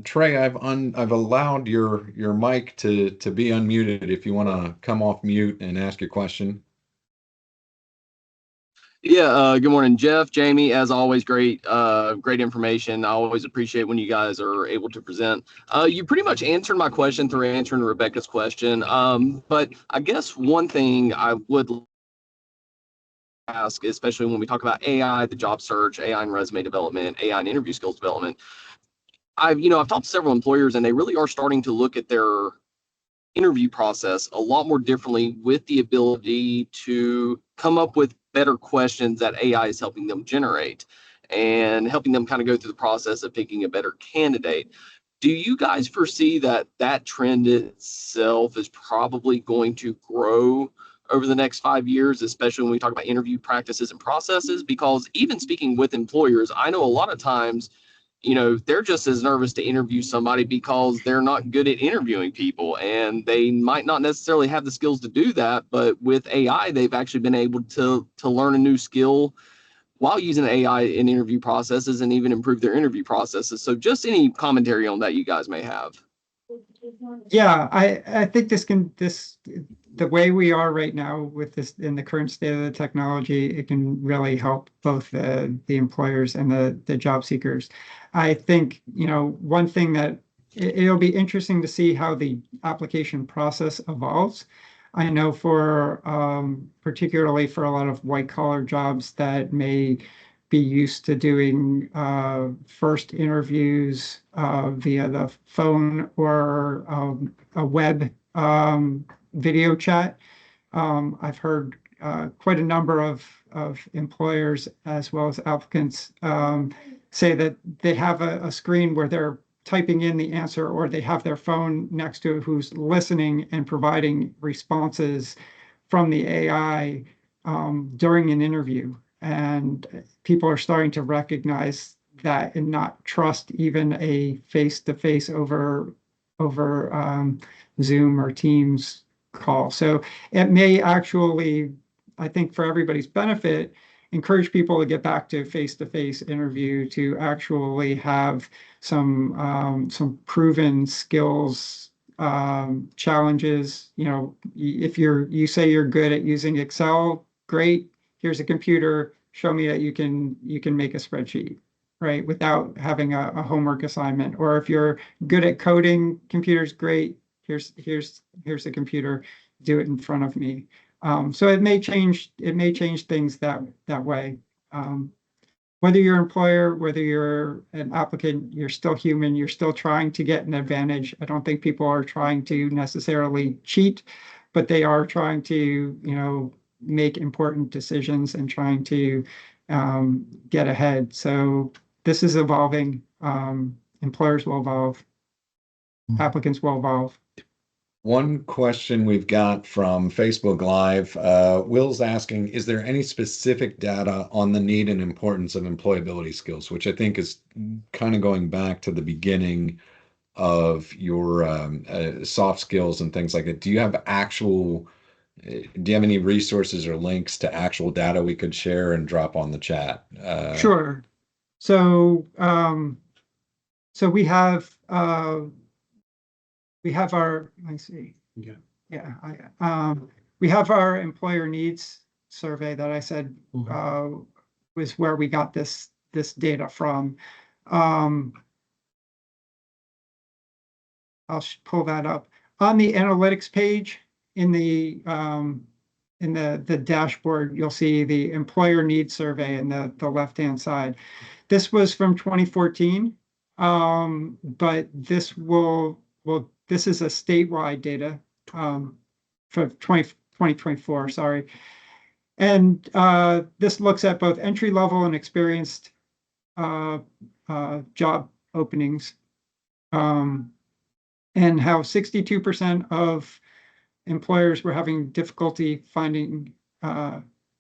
Trey, I've allowed your mic to be unmuted if you want to come off mute and ask your question. Yeah, good morning, Jeff, Jamie. As always, great information. I always appreciate when you guys are able to present. You pretty much answered my question through answering Rebecca's question. But I guess one thing I would ask, especially when we talk about AI, the job search, AI and resume development, AI and interview skills development, I've talked to several employers, and they really are starting to look at their interview process a lot more differently, with the ability to come up with better questions that AI is helping them generate. and helping them kind of go through the process of picking a better candidate. Do you guys foresee that that trend itself is probably going to grow over the next 5 years, especially when we talk about interview practices and processes? Because even speaking with employers, I know a lot of times, they're just as nervous to interview somebody because they're not good at interviewing people, and they might not necessarily have the skills to do that. But with AI, they've actually been able to learn a new skill while using AI in interview processes and even improve their interview processes. So just any commentary on that you guys may have. Yeah, I think the way we are right now with this in the current state of the technology, it can really help both the employers and the job seekers. I think, one thing that it'll be interesting to see how the application process evolves. I know particularly for a lot of white collar jobs that may be used to doing first interviews via the phone or a web video chat. I've heard quite a number of employers as well as applicants say that they have a screen where they're typing in the answer, or they have their phone next to it who's listening and providing responses from the AI during an interview. And people are starting to recognize that and not trust even a face-to-face over Zoom or Teams call. So it may actually, I think for everybody's benefit, encourage people to get back to face-to-face interview, to actually have some proven skills challenges. If you say you're good at using Excel, great. Here's a computer. Show me that you can make a spreadsheet, right? Without having a homework assignment. Or if you're good at coding, computer's great. Here's a computer. Do it in front of me. So it may change things that way. Whether you're an employer, whether you're an applicant, you're still human. You're still trying to get an advantage. I don't think people are trying to necessarily cheat, but they are trying to, make important decisions and trying to get ahead. So this is evolving. Employers will evolve. Applicants will evolve. One question we've got from Facebook Live, Will's asking, is there any specific data on the need and importance of employability skills, which I think is kind of going back to the beginning of your soft skills and things like that. Do you have any resources or links to actual data we could share and drop on the chat? Sure. So we have our, let's see. We have our employer needs survey that I said was where we got this data from. I'll pull that up on the analytics page in the dashboard. You'll see the employer needs survey in the left-hand side. This was from 2014, but this is a statewide data for 2024, sorry. And this looks at both entry level and experienced job openings, and how 62% of employers were having difficulty finding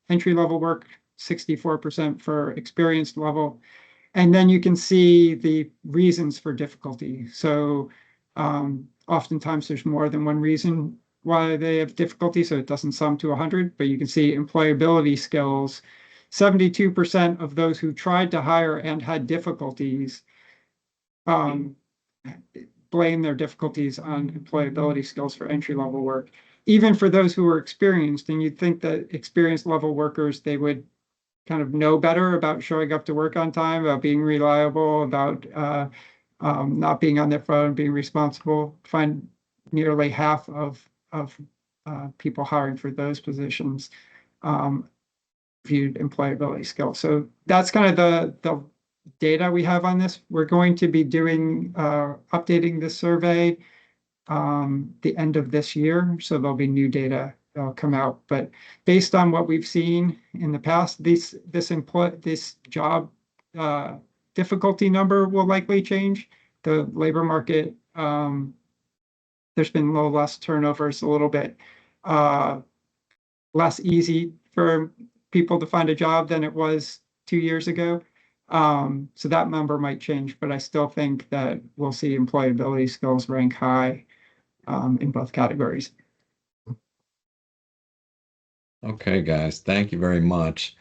entry level work, 64% for experienced level. And then you can see the reasons for difficulty. So oftentimes there's more than one reason why they have difficulty, so it doesn't sum to 100, but you can see employability skills. 72% of those who tried to hire and had difficulties blame their difficulties on employability skills for entry-level work. Even for those who are experienced, and you'd think that experienced level workers, they would kind of know better about showing up to work on time, about being reliable, about not being on their phone, being responsible. Find nearly half of people hiring for those positions viewed employability skills. So that's kind of the data we have on this. We're going to be doing updating this survey the end of this year, so there'll be new data that'll come out. But based on what we've seen in the past, this job difficulty number will likely change. The labor market, there's been a little less turnover. It's a little bit less easy for people to find a job than it was 2 years ago. So that number might change, but I still think that we'll see employability skills rank high in both categories. Okay, guys, thank you very much.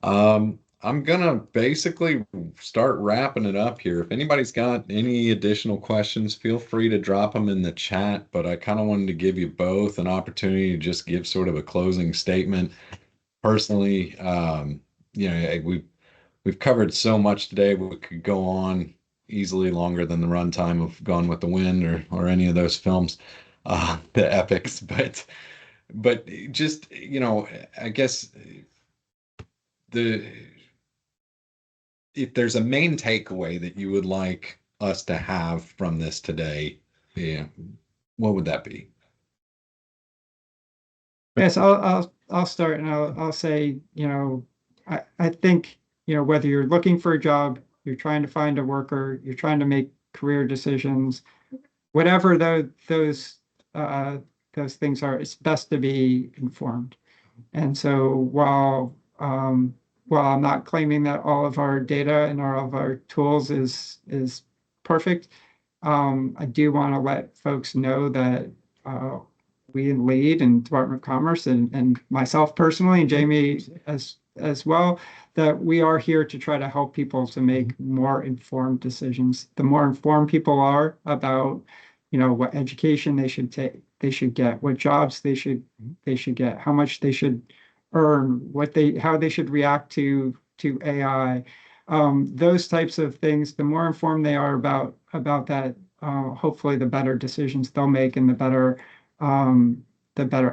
I'm gonna basically start wrapping it up here. If anybody's got any additional questions, feel free to drop them in the chat, but I kind of wanted to give you both an opportunity to just give sort of a closing statement. Personally, we've covered so much today, we could go on easily longer than the runtime of Gone with the Wind or any of those films, the epics, but just, I guess if there's a main takeaway that you would like us to have from this today, yeah, what would that be? Yes, I'll start, and I'll say, I think, whether you're looking for a job, you're trying to find a worker, you're trying to make career decisions, whatever those things are, it's best to be informed. And so while I'm not claiming that all of our data and all of our tools is perfect, I do want to let folks know that we in LEAD and Department of Commerce and myself personally and Jamie as well, that we are here to try to help people to make more informed decisions. The more informed people are about, what education they should get, what jobs they should get, how much they should earn, how they should react to AI, those types of things. The more informed they are about that, hopefully the better decisions they'll make and the better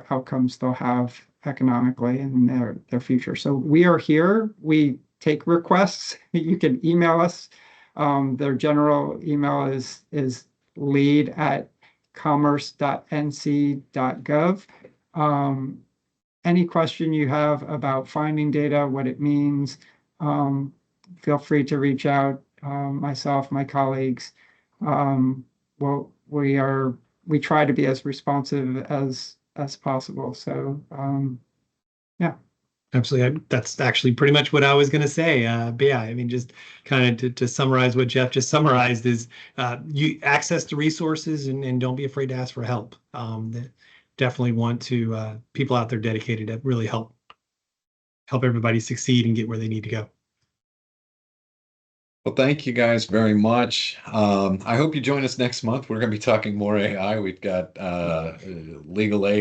outcomes they'll have economically in their future. So we are here. We take requests. You can email us. Their general email is lead@commerce.nc.gov. Any question you have about finding data, what it means, feel free to reach out. Myself, my colleagues, we try to be as responsive as possible. So, yeah. Absolutely. That's actually pretty much what I was going to say. But yeah, I mean, just kind of to summarize what Jeff just summarized is you access the resources and don't be afraid to ask for help. Definitely want to people out there dedicated to really help everybody succeed and get where they need to go. Well, thank you guys very much. I hope you join us next month. We're going to be talking more AI. We've got legal aid